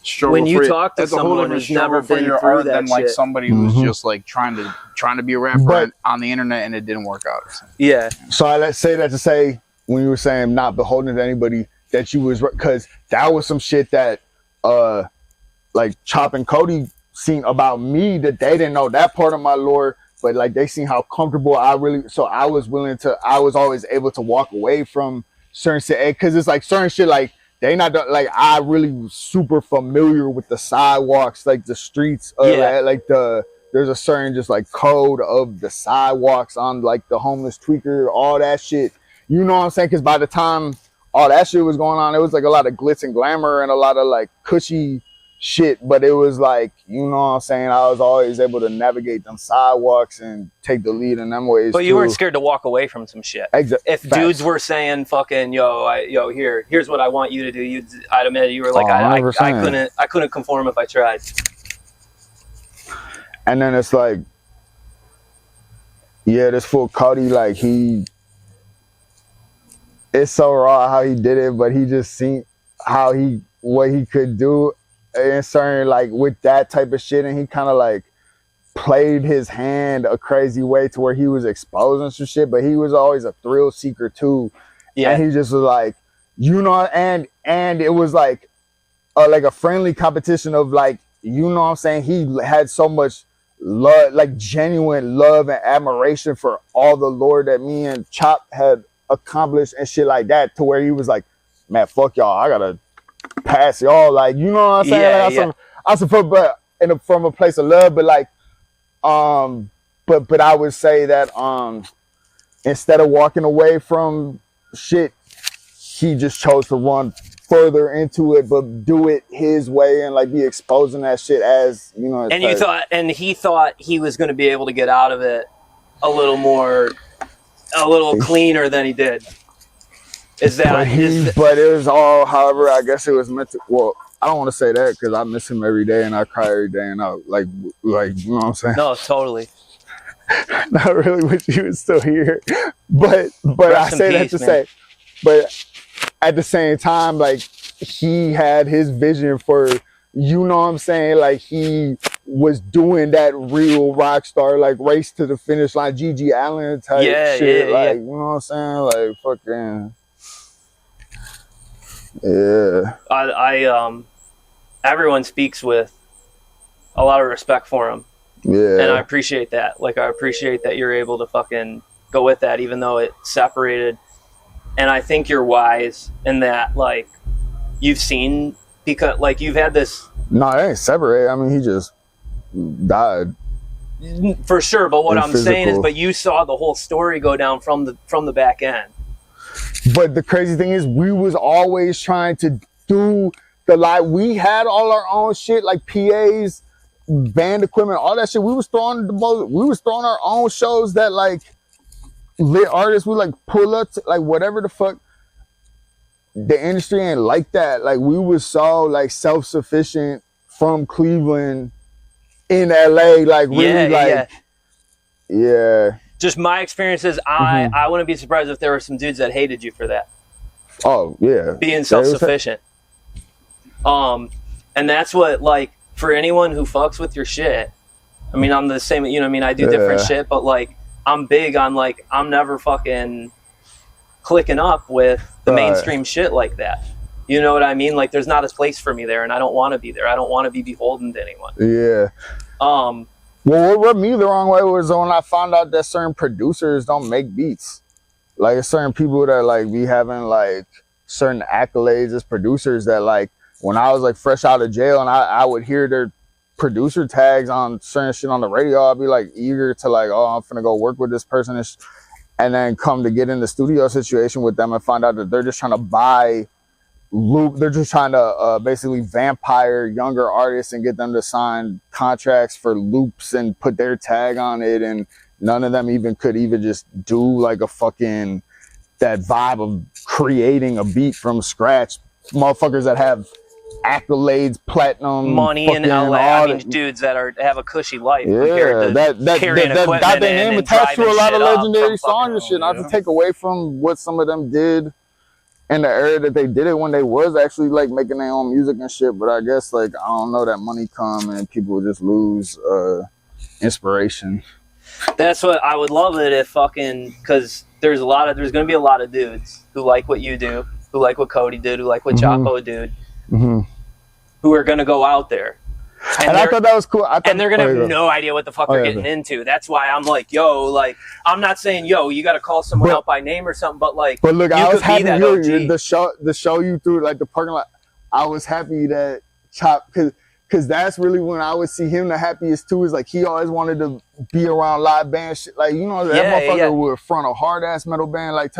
struggle. When you talk to someone who's never been through art than like somebody who's just like trying to be a rapper on the internet and it didn't work out. Yeah. So I let's say that to say, when you were saying not beholden to anybody, that you was, because that was some shit that like Chop and Cody seen about me, that they didn't know that part of my lore, but like they seen how comfortable I was always able to walk away from certain shit, because it's like certain shit, like they not like, I really was super familiar with the sidewalks, like the streets of like there's a certain just like code of the sidewalks on like the homeless tweaker, all that shit. You know what I'm saying? Because by the time all that shit was going on, it was like a lot of glitz and glamour and a lot of like cushy shit. But it was like, you know what I'm saying? I was always able to navigate them sidewalks and take the lead in them ways. But you weren't scared to walk away from some shit. Exactly. If dudes were saying, "Fucking here's what I want you to do," I'd admit you were like, I couldn't conform if I tried. And then it's like, yeah, this fool Cody, like it's so raw how he did it, but he just seen what he could do in certain, like, with that type of shit, and he kind of like played his hand a crazy way to where he was exposing some shit, but he was always a thrill seeker too. Yeah. And he just was like, you know, and it was like a friendly competition of like, you know what I'm saying? He had so much love, like genuine love and admiration for all the lore that me and Chop had accomplished and shit like that, to where he was like, man, fuck y'all, I gotta pass y'all, like, you know what I'm saying? Yeah, like, I suppose, but from a place of love, but like, but I would say that instead of walking away from shit, he just chose to run further into it, but do it his way and like be exposing that shit as, you know. And he thought he was going to be able to get out of it a little cleaner than he did. But it was all, however, I guess it was meant to. Well, I don't want to say that because I miss him every day and I cry every day, and I like you know what I'm saying? No, totally. Not really wish he was still here, but I say that to say, but at the same time, like, he had his vision for, you know what I'm saying? Like, he was doing that real rock star, like, race to the finish line, Gigi Allen type shit. Like, you know what I'm saying? Like, fucking, yeah. I everyone speaks with a lot of respect for him. Yeah. And I appreciate that. Like, I appreciate that you're able to fucking go with that, even though it separated. And I think you're wise in that, like, you've seen, because, like, you've had this. No, it ain't separate. I mean, he just died. For sure. But what I'm saying is, but you saw the whole story go down from the back end. But the crazy thing is, we was always trying to do the, like, we had all our own shit, like PAs, band equipment, all that shit. We was throwing our own shows that, like, lit artists would like pull up to, like, whatever the fuck. The industry ain't like that. Like, we was so like self-sufficient from Cleveland in LA, like, really, yeah. Just my experience is, I wouldn't be surprised if there were some dudes that hated you for that. Oh yeah, being self-sufficient. And that's what, like, for anyone who fucks with your shit. I mean, I'm the same. You know what I mean? I do different shit, but like, I'm big on, like, I'm never fucking clicking up with the mainstream shit like that. You know what I mean? Like, there's not a place for me there, and I don't want to be there. I don't want to be beholden to anyone. Yeah. Well, what rubbed me the wrong way was when I found out that certain producers don't make beats. Like, certain people that, like, be having, like, certain accolades as producers that, like, when I was, like, fresh out of jail and I would hear their producer tags on certain shit on the radio, I'd be like eager to, like, oh, I'm finna go work with this person, and then come to get in the studio situation with them and find out that they're just trying to buy loop. They're just trying to basically vampire younger artists and get them to sign contracts for loops and put their tag on it. And none of them could just do like a fucking, that vibe of creating a beat from scratch. Motherfuckers that have accolades, platinum, money in LA. I mean, dudes that have a cushy life. Yeah, that got their name attached to a lot of legendary songs and shit. Not to take away from what some of them did in the era that they did it, when they was actually like making their own music and shit. But I guess like, I don't know, that money come and people just lose inspiration. That's what I would love it if fucking, because there's gonna be a lot of dudes who like what you do, who like what Cody did, who like what Chapo did, who are gonna go out there. And I thought that was cool. And they're gonna have no idea what the fuck they're getting into. That's why I'm like, yo, like, I'm not saying, yo, you got to call someone out by name or something, but like, look, I was happy to hear the show you through like the parking lot. I was happy that Chop, because that's really when I would see him the happiest too. Is like, he always wanted to be around live band shit. Like, you know, that motherfucker would front a hard ass metal band. Like,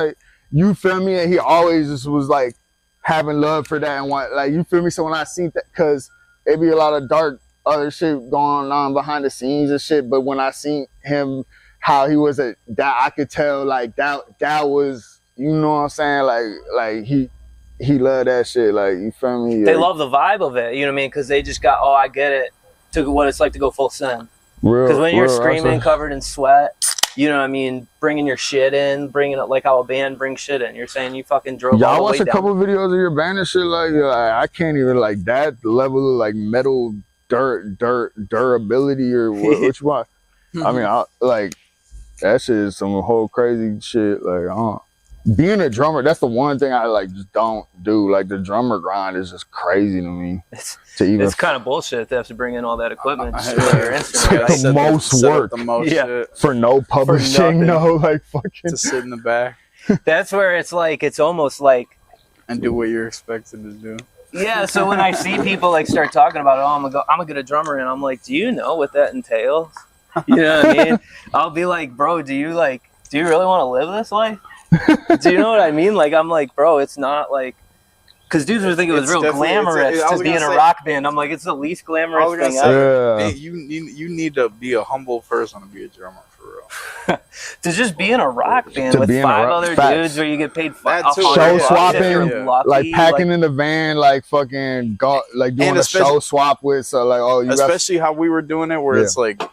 you feel me? And he always just was like having love for that and want, like, you feel me? So when I seen that, because it be a lot of dark other shit going on behind the scenes and shit, but when I seen him, how he was that I could tell like that was, you know what I'm saying, like he loved that shit, like, you feel me? They love the vibe of it, you know what I mean? Because they just got, I get it, to what it's like to go full send. Because when you're screaming, covered in sweat, you know what I mean, bringing your shit in, bringing it like how a band brings shit in. You're saying you fucking drove all the way down. I watched a couple videos of your band and shit, like I can't even, like, that level of like metal durability or what you want. I mean, like, that shit is some whole crazy shit. Like, being a drummer, that's the one thing I like just don't do. Like, the drummer grind is just crazy to me. It's kind of bullshit to have to bring in all that equipment. The most work for no publishing, no like fucking to sit in the back. That's where it's like, it's almost like, and do what you're expected to do. Yeah, so when I see people like start talking about it, I'm gonna get a drummer, and I'm like, do you know what that entails? You know what I mean? I'll be like, bro, do you really want to live this life? Do you know what I mean? Like, I'm like, bro, it's not like, because dudes would think it was real glamorous to be in a rock band. I'm like, it's the least glamorous thing ever. Hey, you need to be a humble person to be a drummer. To just be in a rock band with 5 other dudes where you get paid show swapping, like packing in the van, like fucking like doing a show swap with, so like, especially how we were doing it, where it's like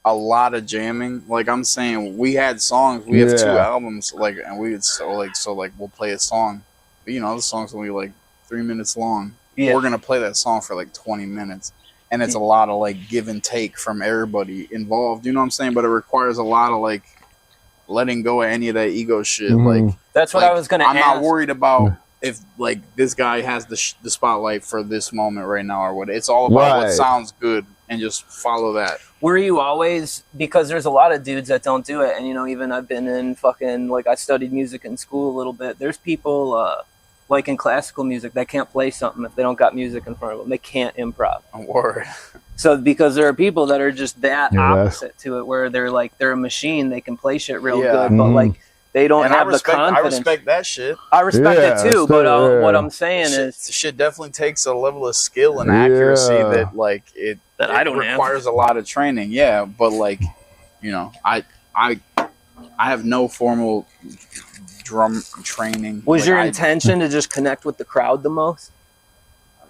a lot of jamming. Like, I'm saying, we had songs, we have 2 albums, like, and we would we'll play a song, but, you know, the song's only like 3 minutes long. We're gonna play that song for like 20 minutes. And it's a lot of like give and take from everybody involved, you know what I'm saying? But it requires a lot of like letting go of any of that ego shit. Like, that's what I was gonna ask. I'm not worried about if like this guy has the spotlight for this moment right now or what. It's all about what sounds good and just follow that. Were you always, because there's a lot of dudes that don't do it, and you know, even I've been in fucking, like, I studied music in school a little bit. There's people like in classical music that can't play something if they don't got music in front of them. They can't improv. Word. So because there are people that are just that opposite to it, where they're like, they're a machine, they can play shit real good, but like they don't have the confidence. I respect that shit. I respect it too, but what I'm saying is, shit definitely takes a level of skill and accuracy that like it I don't requires a lot of training. Yeah, but like, you know, I have no formal drum training. Was your intention to just connect with the crowd the most?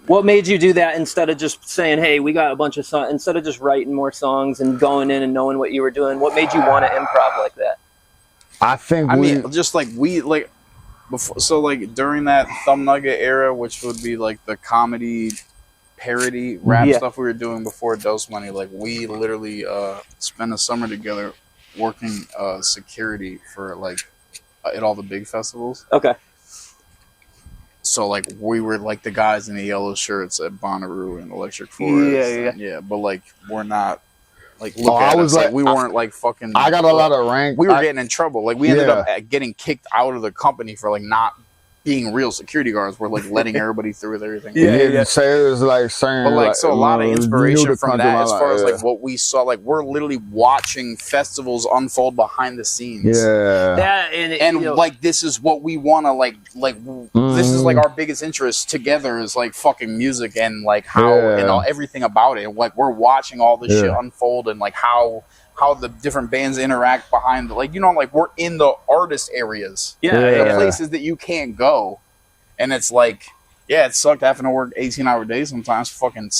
What made you do that instead of just saying, hey, we got a bunch of songs, instead of just writing more songs and going in and knowing what you were doing? What made you want to improv like that? I mean, just like before, so like during that Thumb Nugget era, which would be like the comedy parody rap stuff we were doing before Dose Money, like we literally spent a summer together working security for like at all the big festivals. Okay. So like we were like the guys in the yellow shirts at Bonnaroo and Electric Forest. Yeah. But like we're not like look at us, like we weren't like fucking. I got a lot of rank. We were getting in trouble. Like we ended up getting kicked out of the company for like not being real security guards. We're like letting everybody through with everything. Yeah. Say it was like saying, but like so a lot of inspiration from that as far as like what we saw. Like we're literally watching festivals unfold behind the scenes. Yeah. That and you know, like this is what we want to like this is like our biggest interest together is like fucking music and like how and all, everything about it. Like we're watching all this shit unfold and like how the different bands interact behind the, like, you know, like we're in the artist areas, the places that you can't go. And it's like, yeah, it sucked having to work 18-hour days sometimes, fucking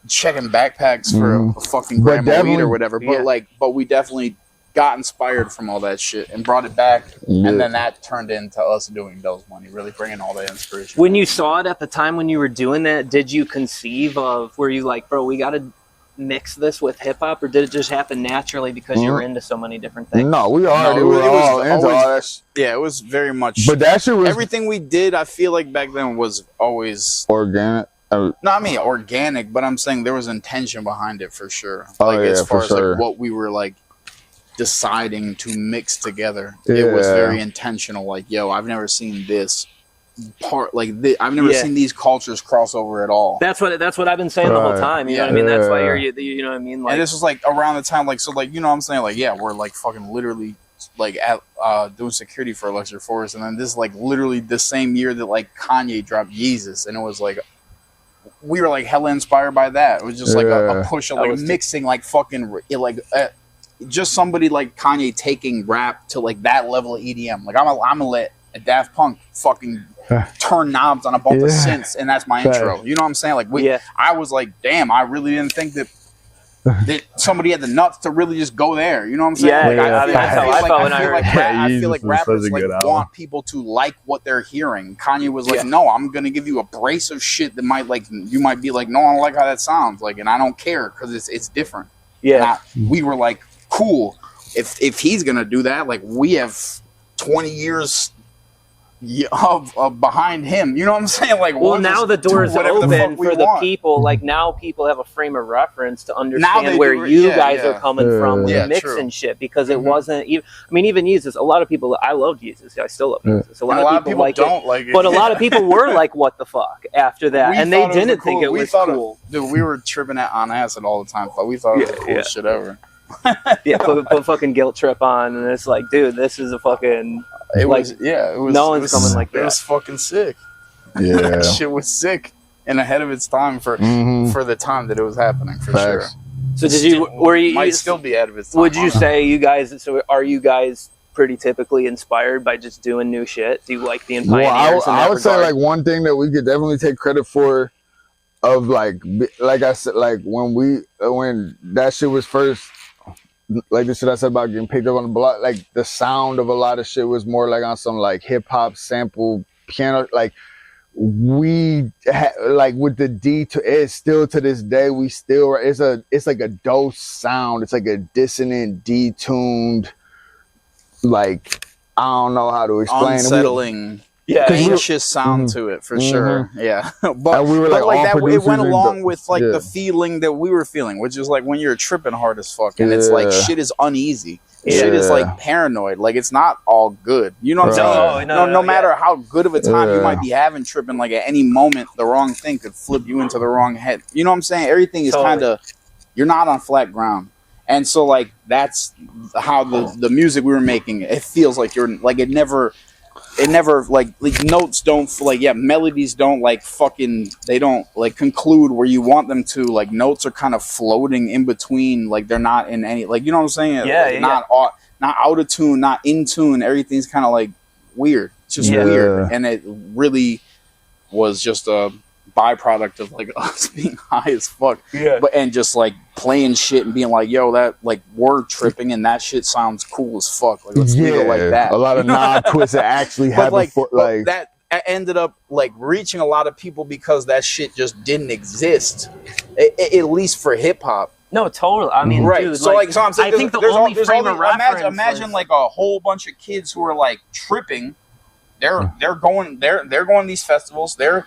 checking backpacks for a fucking gram of weed or whatever. But like, but we definitely got inspired from all that shit and brought it back. And then that turned into us doing Those Money, really bringing all that inspiration. When you saw it at the time when you were doing that, did you conceive of, were you like, bro, we got to mix this with hip hop, or did it just happen naturally because you were into so many different things? No, we already were all into all that. Yeah, it was very much. But that shit was everything we did. I feel like back then was always organic. No, I mean organic, but I'm saying there was intention behind it for sure. Like as far as like what we were like deciding to mix together, it was very intentional. Like, yo, I've never seen this part like this. I've never seen these cultures cross over at all. That's what I've been saying the whole time. You know what I mean? That's why you know what I mean? Like, and this was like around the time, like, so like, you know what I'm saying? Like, yeah, we're like fucking literally like at doing security for Electric Forest, and then this is like literally the same year that like Kanye dropped Yeezus, and it was like we were like hella inspired by that. It was just like a push of like mixing like fucking just somebody like Kanye taking rap to like that level of EDM. Like I'm gonna let a Daft Punk fucking turn knobs on a bunch of synths, and that's my intro. You know what I'm saying? Like I was like, damn, I really didn't think that somebody had the nuts to really just go there. You know what I'm saying? I feel like rappers like want people to like what they're hearing. Kanye was like, no, I'm gonna give you a brace of shit that might like you might be like, no, I don't like how that sounds. Like, and I don't care because it's different. Yeah, we were like, cool. If he's gonna do that, like we have 20 years of behind him, you know what I'm saying? Like, well, now the door's open for the people. Like now, people have a frame of reference to understand where you guys are coming from with mixing shit, because it wasn't. I mean, even Yeezus. A lot of people. I loved Yeezus. I still love Yeezus. A lot of people don't like it, but a lot of people were like, "What the fuck?" After that, and they didn't think it was cool. Dude, we were tripping on acid all the time. But we thought it was the coolest shit ever. Put fucking Guilt Trip on, and it's like, dude, this is a fucking. It was no one's coming like that. It was fucking sick. Yeah, that shit was sick and ahead of its time for the time that it was happening for sure. So might still be ahead of its time. Would you say you guys? So are you guys pretty typically inspired by just doing new shit? Do you like being pioneers? Well, I would say like one thing that we could definitely take credit for, of like I said, like when that shit was first. Like the shit I said about getting picked up on the block, like the sound of a lot of shit was more like on some like hip hop sample piano. Like we like with the it's still to this day it's like a dose sound. It's like a dissonant, detuned, like I don't know how to explain unsettling. Anxious sound to it for sure. Yeah, but we were like that. It went along with like the feeling that we were feeling, which is like when you're tripping hard as fuck, and it's like shit is uneasy. Shit is like paranoid. Like it's not all good. You know what I'm saying? No matter how good of a time you might be having tripping, like at any moment the wrong thing could flip you into the wrong head. You know what I'm saying? Everything is kind of, you're not on flat ground. And so like that's how the music we were making, it feels like you're like it never like notes don't like melodies don't like fucking, they don't like conclude where you want them to. Like notes are kind of floating in between, like they're not in any, like, you know what I'm saying? Not out of tune, not in tune. Everything's kind of like weird. It's just weird. And it really was just a byproduct of like us being high as fuck, but and just like playing shit and being like, yo, that like we're tripping and that shit sounds cool as fuck. Like let's leave it like that. A lot of non-twists that actually have like that ended up like reaching a lot of people because that shit just didn't exist, at least for hip hop. No, totally. I mean, right. Dude, so like, so I'm saying, I think the only frame of reference. Imagine like a whole bunch of kids who are like tripping. They're going to these festivals. They're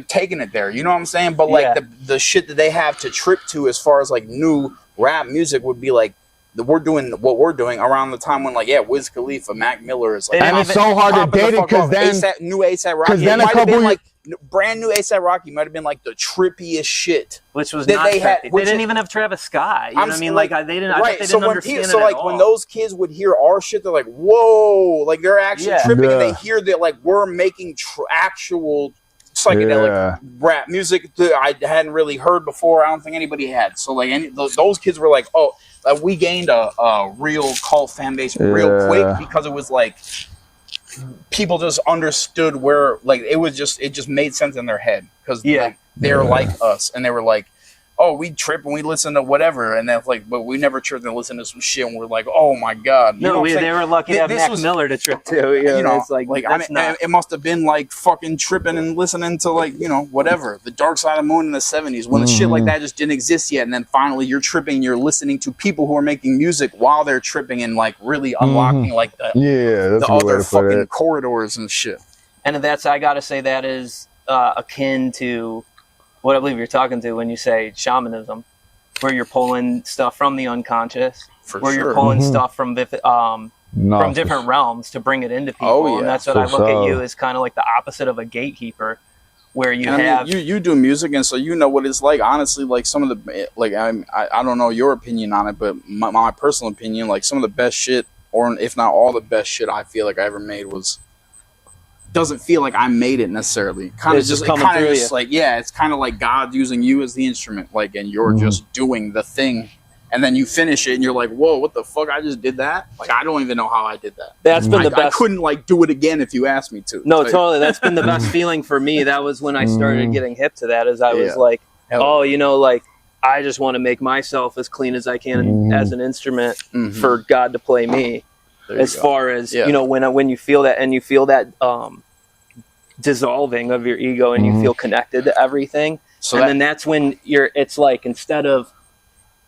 taking it there, you know what I'm saying? But like the shit that they have to trip to as far as like new rap music would be like we're doing what we're doing around the time when, like, Wiz Khalifa, Mac Miller is like, and it's so hard to date it because then new ASAP Rocky, then might have been like brand new ASAP Rocky might have been like the trippiest shit, which was not trippy. They didn't even have Travis Scott. You know what I mean? Like they didn't. Right. They didn't understand it at all. When those kids would hear our shit, they're like, "Whoa!" Like they're actually tripping, and they hear that like we're making actual psychedelic rap music that I hadn't really heard before. I don't think anybody had. So like those kids were like, "Oh." We gained a real cult fan base real quick because it was like people just understood where, like, it just made sense in their head because like, they're like us, and they were like, oh, we trip and we listen to whatever, and that's like, but we never tripped and listened to some shit, and we're like, oh my god. You know they were lucky to have Mac Miller to trip to. You know, it's like it must have been like fucking tripping and listening to like, you know, whatever, the Dark Side of the Moon in the 70s when the shit like that just didn't exist yet, and then finally you're tripping, you're listening to people who are making music while they're tripping and like really unlocking like the other fucking corridors and shit. And I gotta say that is akin to what I believe you're talking to when you say shamanism, where you're pulling stuff from the unconscious, you're pulling stuff from different realms to bring it into people. And that's what I look at you as kind of like the opposite of a gatekeeper, where you do music, and so you know what it's like. Honestly, like some of the I don't know your opinion on it, but my personal opinion, like some of the best shit, or if not all the best shit I feel like I ever made doesn't feel like I made it necessarily. It's kind of like, it's kind of like God using you as the instrument, like, and you're just doing the thing, and then you finish it and you're like, whoa, what the fuck? I just did that? Like, I don't even know how I did that. That's been the best. I couldn't like do it again if you asked me to. No, totally. That's been the best feeling for me. That was when I started getting hip to that, as I was like, you know, like, I just want to make myself as clean as I can as an instrument for God to play me. As far as, you know, when you feel that, and you feel that dissolving of your ego, and you feel connected to everything. Then that's when it's like, instead of,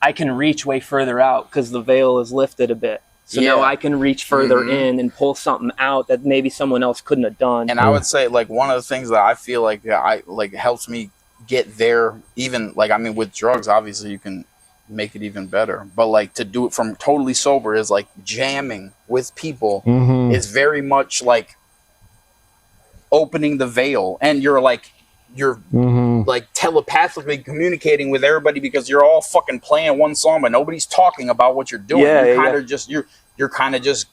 I can reach way further out because the veil is lifted a bit. So now I can reach further in and pull something out that maybe someone else couldn't have done. And I would say, like, one of the things that I feel like helps me get there, even like, I mean, with drugs, obviously you can make it even better, but like to do it from totally sober is like jamming with people is very much like opening the veil, and you're like telepathically communicating with everybody because you're all fucking playing one song, but nobody's talking about what you're doing. You're kind of just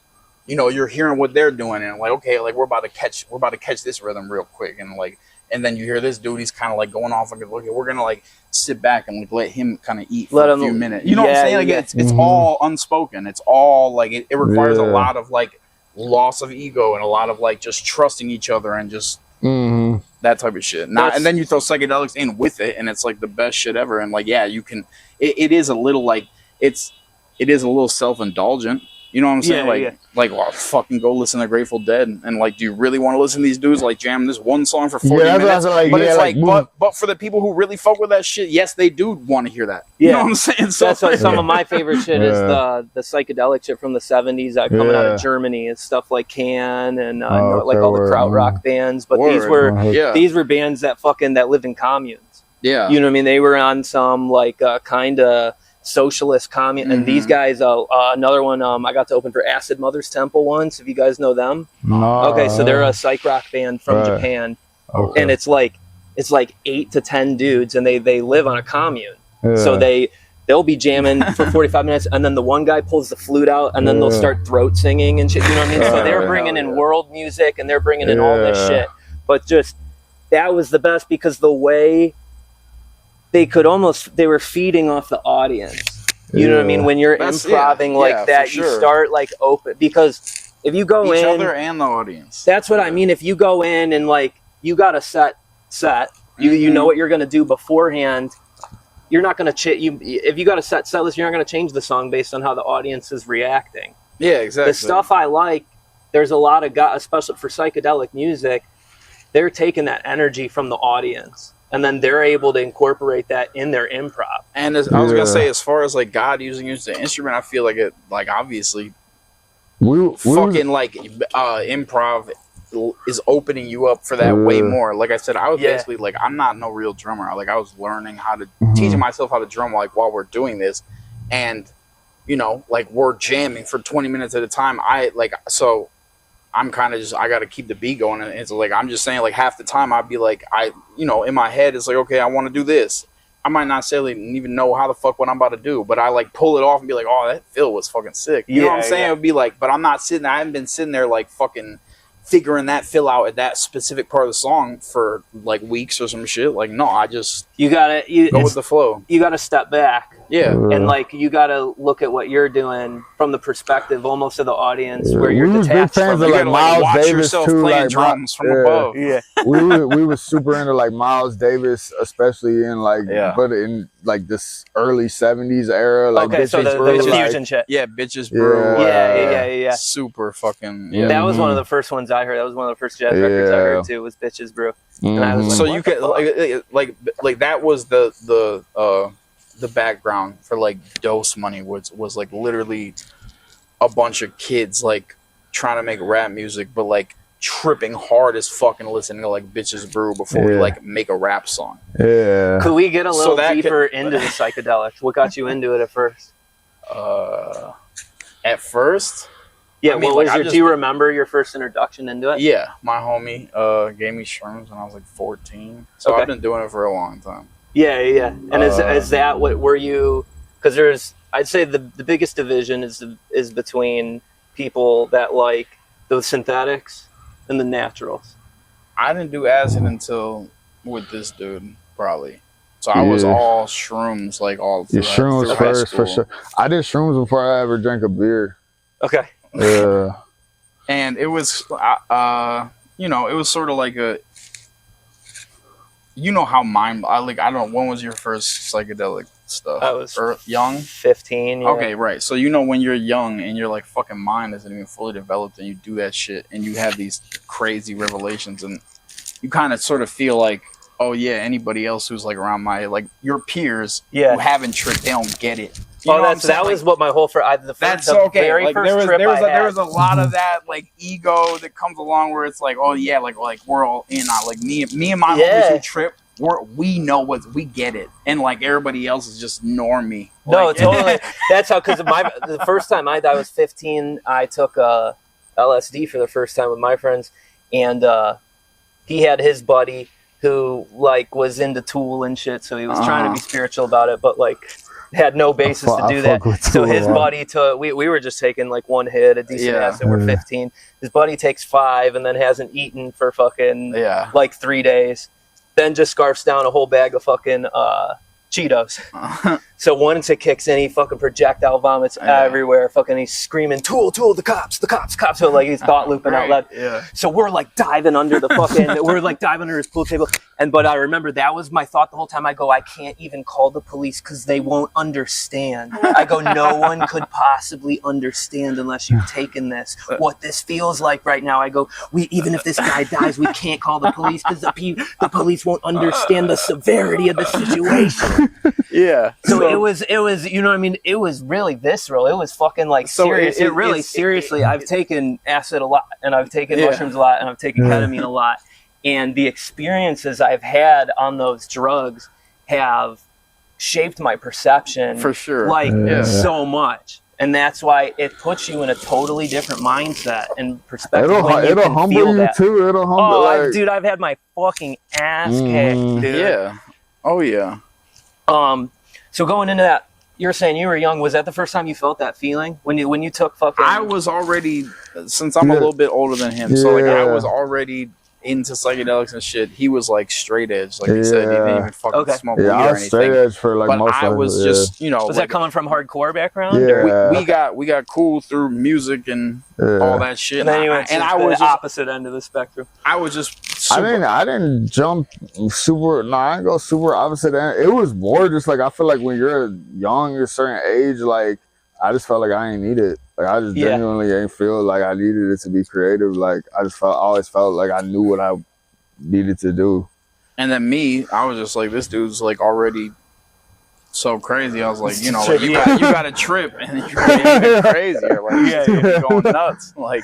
you know, you're hearing what they're doing, and like, okay, like we're about to catch this rhythm real quick, and like, and then you hear this dude, he's kind of like going off like, okay, we're gonna like sit back and like let him kind of eat for a few minutes. You know what I'm saying? Like it's all unspoken. It's all like it requires a lot of like loss of ego and a lot of like just trusting each other and just that type of shit. And then you throw psychedelics in with it, and it's like the best shit ever. And like, yeah, you can. It is a little like it is a little self-indulgent. You know what I'm saying? Like, well, fucking go listen to Grateful Dead, and like, do you really want to listen to these dudes like jam this one song for 40 minutes? But for the people who really fuck with that shit, yes, they do want to hear that. Yeah. You know what I'm saying? So that's why some of my favorite shit is the psychedelic shit from the 70s coming out of Germany. It's stuff like Can and like all the krautrock bands. But these were bands that lived in communes. Yeah, you know what I mean? They were on some like kind of socialist commune, and these guys another one I got to open for Acid Mother's Temple once, if you guys know them. Okay, so they're a psych rock band from Japan, and it's like 8 to 10 dudes, and they live on a commune. So they'll be jamming for 45 minutes, and then the one guy pulls the flute out, and then they'll start throat singing and shit, you know what I mean? So they're bringing in world music, and they're bringing in all this shit, but just that was the best, because the way they were feeding off the audience. You know what I mean? When you're improvising like that, you start like open, because if you go each other and the audience. That's what I mean. If you go in and like you got a set, you know what you're going to do beforehand. You're not going to if you got a set list, you're not going to change the song based on how the audience is reacting. Yeah, exactly. The stuff I like, there's a lot of guys, especially for psychedelic music, they're taking that energy from the audience, and then they're able to incorporate that in their improv. And I was gonna say, as far as like God using you as an instrument, I feel like it, like obviously, improv is opening you up for that way more. Like I said, I was basically like, I'm not no real drummer. Like I was learning how to teaching myself how to drum like while we're doing this, and you know, like we're jamming for 20 minutes at a time. I'm kind of just, I got to keep the beat going. And it's like, I'm just saying, like, half the time I'd be like, you know, in my head, it's like, okay, I want to do this. I might not necessarily even know how the fuck what I'm about to do, but I like pull it off and be like, oh, that fill was fucking sick. You know what I'm saying? It would be like, but I'm not sitting, I haven't been sitting there like fucking figuring that fill out at that specific part of the song for like weeks or some shit. Like, no, I just you gotta go with the flow. You gotta step back. Yeah. And like you gotta look at what you're doing from the perspective almost of the audience where you're detached from. You gotta like Miles Davis too, playing drums from above. Yeah. we were super into like Miles Davis, especially in like but in like this early 70s era. Like okay, so the fusion shit. Yeah, Bitches Brew. Yeah. Super fucking that was one of the first ones I heard. That was one of the first jazz records I heard too, was Bitches Brew. And I was like, so you could like that was the background for like Dose Money was like literally a bunch of kids like trying to make rap music, but like tripping hard as fucking listening to like Bitches Brew before we like make a rap song. Yeah. Could we get a little deeper into the psychedelics? What got you into it at first? At first? Yeah, I mean, do you remember your first introduction into it? Yeah, my homie gave me shrooms when I was like 14. So I've been doing it for a long time. Yeah. And is that what were you? Because I'd say the biggest division is between people that like those synthetics and the naturals. I didn't do acid until with this dude, probably. So I was all shrooms, like all through shrooms first, for sure. I did shrooms before I ever drank a beer. Okay. Yeah. And it was, you know, it was sort of like a, you know how I don't know, when was your first psychedelic stuff? I was young? 15. Yeah. Okay, right. So you know when you're young and your like fucking mind isn't even fully developed and you do that shit and you have these crazy revelations and you kind of sort of feel like, oh yeah, anybody else who's like around my, like your peers who haven't tripped, they don't get it. That was what my whole very first trip there was a lot of that like ego that comes along where it's like, oh yeah, like we're all in on like me and my homies who trip, we know we get it, and like everybody else is just normie. No, totally. That's how, because the first time I was 15, I took LSD for the first time with my friends, and he had his buddy who like was into Tool and shit, so he was trying to be spiritual about it, but like had no basis to do that. So his buddy took, we were just taking like one hit, a decent acid. We're 15. His buddy takes 5 and then hasn't eaten for fucking like 3 days. Then just scarfs down a whole bag of fucking Cheetos. So once it kicks in, he fucking projectile vomits everywhere. Fucking he's screaming, Tool, the cops. So like he's thought looping out loud. Yeah. So we're like diving under the fucking, we're like diving under his pool table. But I remember that was my thought the whole time. I go, I can't even call the police because they won't understand. I go, no one could possibly understand unless you've taken this. What this feels like right now. I go, even if this guy dies, we can't call the police because the police won't understand the severity of the situation. Yeah. So it was, you know what I mean? It was really visceral. It was fucking like serious. Seriously, I've taken acid a lot, and I've taken mushrooms a lot, and I've taken ketamine a lot. And the experiences I've had on those drugs have shaped my perception. For sure. So much. And that's why it puts you in a totally different mindset and perspective. It'll humble you too. It'll humble dude, I've had my fucking ass kicked, dude. Yeah. Oh, yeah. So going into that, you're saying you were young. Was that the first time you felt that feeling when you took fucking? I was already, since I'm a little bit older than him, so like I was already into psychedelics and shit. He was like straight edge, like he said. He didn't even fucking smoke weed or anything. I was straight edge for like most of it. But I was just, you know, was that coming from hardcore background? Yeah. We got cool through music and all that shit. And then you went to the opposite end of the spectrum. I was just super, I didn't jump super. No, I didn't go super opposite end. It was more just like, I feel like when you're young, a certain age, like I just felt like I ain't need it. Like I just genuinely ain't feel like I needed it to be creative. Like I just always felt like I knew what I needed to do. And then I was just like, this dude's like already so crazy. I was like, you know, like, you got a trip and you're even crazier. Like you're going nuts. Like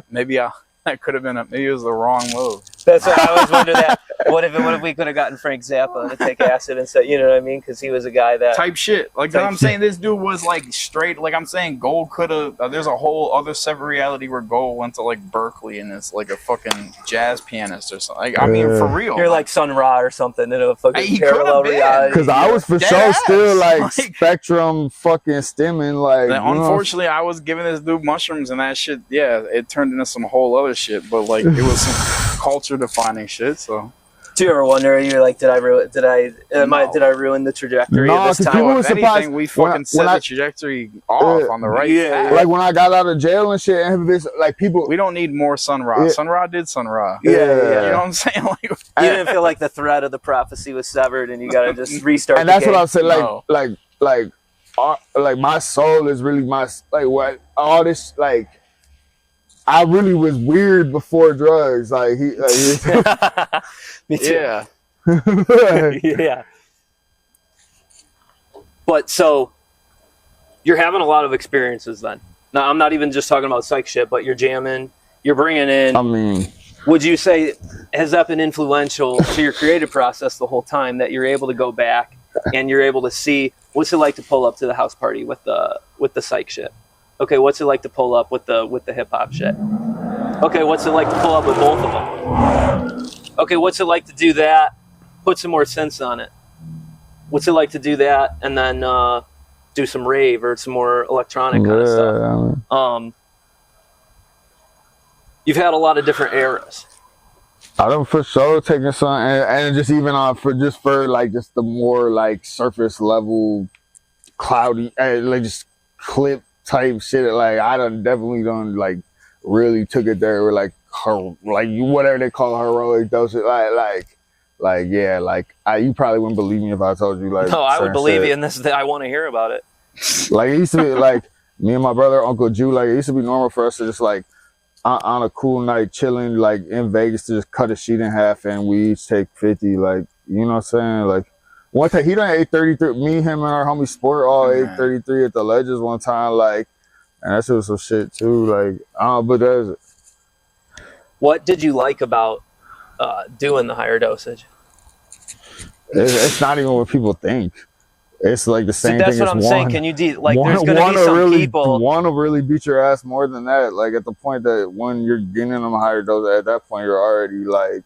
maybe that could have been maybe it was the wrong move. That's what I always wonder. That what if we could have gotten Frank Zappa to take acid and say, you know what I mean? Because he was a guy that type shit. Like I'm saying, this dude was like straight. Like I'm saying, Gold could have. There's a whole other separate reality where Gold went to like Berkeley and is like a fucking jazz pianist or something. Like, I mean, for real. You're like Sun Ra or something in a fucking parallel reality. Because I was for sure still like spectrum fucking stemming. Like, unfortunately, I was giving this dude mushrooms and that shit. Yeah, it turned into some whole other shit. But like, it was some culture defining shit. So. Do you ever wonder? You're like, did I ruin the trajectory of this time? People were if anything, we fucking set the trajectory off on the right path. Like when I got out of jail and shit, and this, like people, we don't need more Sun Ra. Sun Ra did Sun Ra. Yeah. You know what I'm saying? Like, you didn't feel like the thread of the prophecy was severed, and you gotta just restart. And that's what I'm saying. Like my soul is really what all this like. I really was weird before drugs. Like me too. Yeah. Yeah. But so you're having a lot of experiences then. Now I'm not even just talking about psych shit, but you're jamming, you're bringing in. I mean, would you say has that been influential to your creative process the whole time that you're able to go back and you're able to see what's it like to pull up to the house party with the psych shit? Okay, what's it like to pull up with the hip hop shit? Okay, what's it like to pull up with both of them? Okay, what's it like to do that? Put some more synths on it. What's it like to do that and then do some rave or some more electronic kind of stuff? You've had a lot of different eras. I don't for sure taking some and just even for the more like surface level cloudy like just clip type shit. Like I definitely don't like really took it there with like whatever they call heroic doses. You probably wouldn't believe me if I told you like. No, I would believe you, and I want to hear about it. Like it used to be like me and my brother, Uncle Jew. Like it used to be normal for us to just like on a cool night chilling like in Vegas to just cut a sheet in half and we each take 50. Like you know what I'm saying? Like one time he done 833. Me, him, and our homie Sport all 833 at the Ledges one time. Like. And that shit was some shit too, like, but there's. What did you like about doing the higher dosage? It's not even what people think. It's like the same thing. That's what I'm saying. Can you there's going to be some people. One will really beat your ass more than that. Like at the point that when you're getting them a higher dose, at that point you're already like.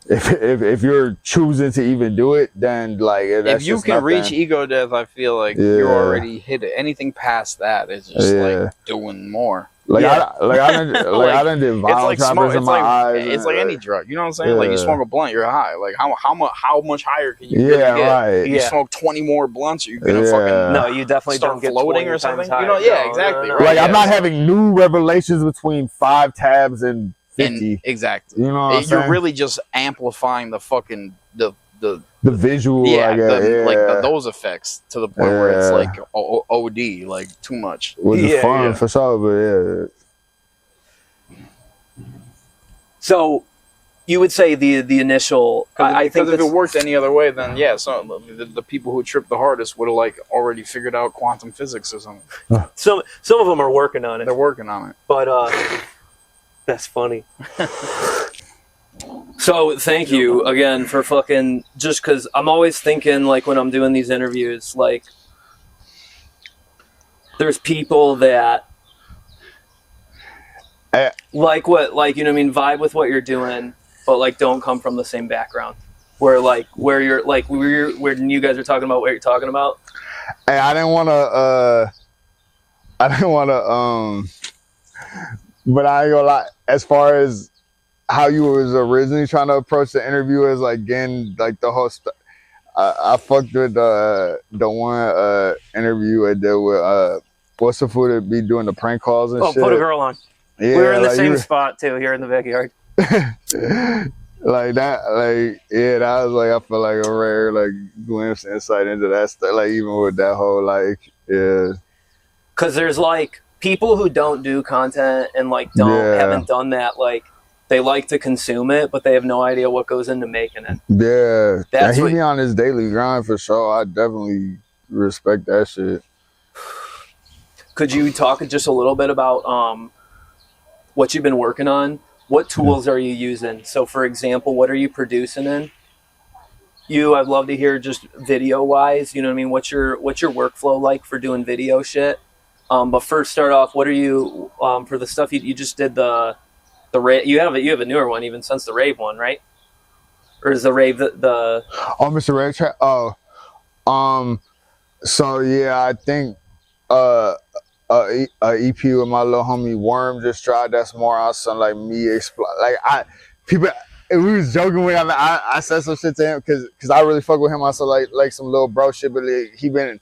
If you're choosing to even do it, then like that's if you can reach ego death, I feel like you're already hit it. Anything past that is just like doing more. Like I done did violent choppers in my eyes. It's like any drug, you know what I'm saying? Like you smoke a blunt, you're high. Like how much higher can you really get? Right. You smoke 20 more blunts, you're gonna fucking no, you definitely start don't get floating or something. Higher. You know, exactly. Right? Like I'm not having new revelations between 5 tabs and 50. And exactly. You know what you're really just amplifying the fucking the visual, those effects to the point where it's like OD, like too much. Which is fun for sure, but So you would say the initial. I think if it worked any other way, then so the people who tripped the hardest would have like already figured out quantum physics or something. Some of them are working on it. They're working on it, but that's funny. So thank you again for fucking just because I'm always thinking like when I'm doing these interviews like there's people that like what like you know what I mean vibe with what you're doing but like don't come from the same background where you're like where you guys are talking about what you're talking about. Hey, I didn't want to but I ain't gonna lie as far as how you was originally trying to approach the interview is like again like the whole I fucked with the one interview I did with what's the food that be doing the prank calls and shit. Put a girl on. Yeah, we were in the same spot too here in the backyard. Like that, that was like I feel like a rare like glimpse insight into that stuff. Like even with that whole because there's like people who don't do content and like haven't done that like. They like to consume it, but they have no idea what goes into making it. Yeah. That's he be on his daily grind for sure. I definitely respect that shit. Could you talk just a little bit about what you've been working on what tools are you using? So for example, what are you producing in? I'd love to hear just video wise, you know what I mean? What's your workflow like for doing video shit? But first start off, what are you, for the stuff you just did the rave, you have a newer one even since the rave one, right? Or is the rave the Oh, Mr. Rave track? Oh, so yeah, I think, a EP with my little homie Worm just tried. That's more on some like me explore. Like we was joking with him. I said some shit to him because I really fuck with him. Also like some little bro shit, but he been,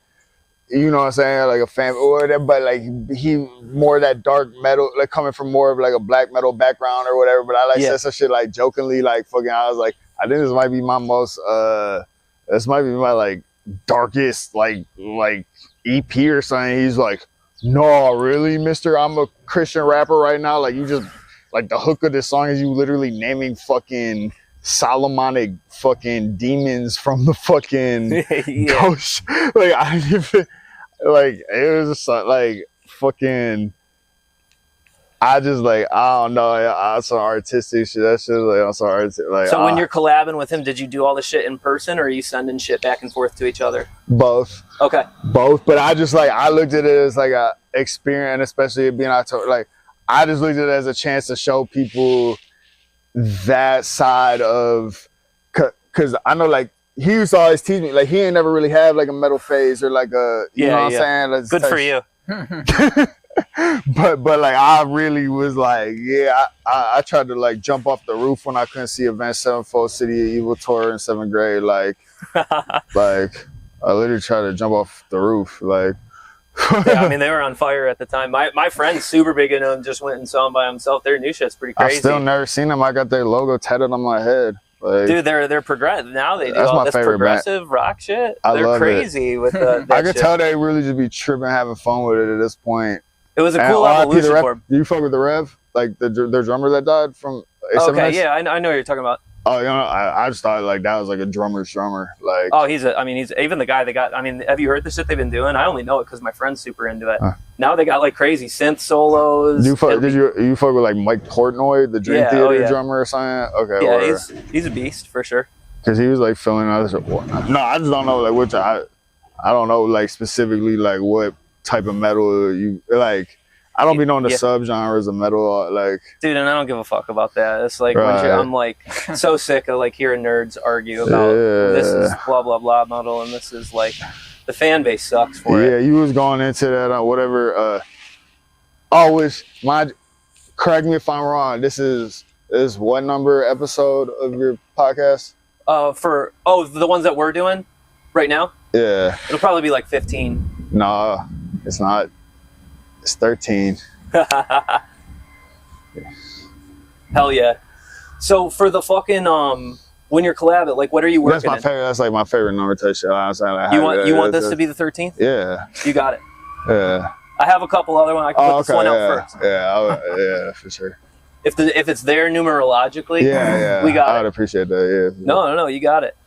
you know what I'm saying, like a fan or whatever. But like he more that dark metal, like coming from more of like a black metal background or whatever. But I said some shit like jokingly, like fucking. I was like, I think this might be my most this might be my like darkest like EP or something. He's like, no, really, mister? I'm a Christian rapper right now. Like, you just, like, the hook of this song is you literally naming fucking Solomonic fucking demons from the fucking ghost. Like, I didn't even, like, it was just like, fucking, I just, like, I don't know. I some artistic shit. That shit, like, I'm so artistic. Like, so when you're collabing with him, did you do all the shit in person, or are you sending shit back and forth to each other? Both. Okay. Both, but I just like, I looked at it as like a experience, especially it being October. Like, I just looked at it as a chance to show people that side of, cause I know like he used to always teach me, like he ain't never really had like a metal phase or like a, you know what I'm saying? Like, good for you. but like I really was like, yeah, I tried to like jump off the roof when I couldn't see Avenged Sevenfold City of Evil tour in 7th grade. Like, like I literally tried to jump off the roof. Like, yeah, I mean they were on fire at the time. My friend's super big into them. Just went and saw them by himself. Their new shit's pretty crazy. I still never seen them. I got their logo tatted on my head. Like, dude, they're progressive now. They do all this progressive rock shit. They're crazy with the. I could tell they really just be tripping, having fun with it at this point. It was a cool evolution for him. Do you fuck with the Rev? Like their drummer that died from A7S? Okay, yeah, I know what you're talking about. Oh, you know, I just thought like that was like a drummer's drummer. Like, oh, he's even the guy they got. I mean, have you heard the shit they've been doing? I only know it because my friend's super into it. Now they got like crazy synth solos. You fuck with like Mike Portnoy, the Dream Theater drummer or something? Okay, yeah, he's a beast for sure. Because he was like filling out. No, I just don't know like which I don't know like specifically like what type of metal you like. I don't be knowing the subgenres of metal, like. Dude, and I don't give a fuck about that. It's like I'm like so sick of like hearing nerds argue about this is blah blah blah metal and this is like the fan base sucks for it. Yeah, you was going into that whatever. Correct me if I'm wrong. This is what number episode of your podcast? The ones that we're doing right now. Yeah, it'll probably be like 15. No, it's not. It's 13. Hell yeah. So for the fucking when you're collabing, like what are you working? That's my favorite. That's like my favorite number type shit. You want this to be the 13th? Yeah. You got it. Yeah. I have a couple other ones. I can put this one out first. Yeah, for sure. If it's there numerologically, we got it. I would appreciate that. Yeah. No, you got it.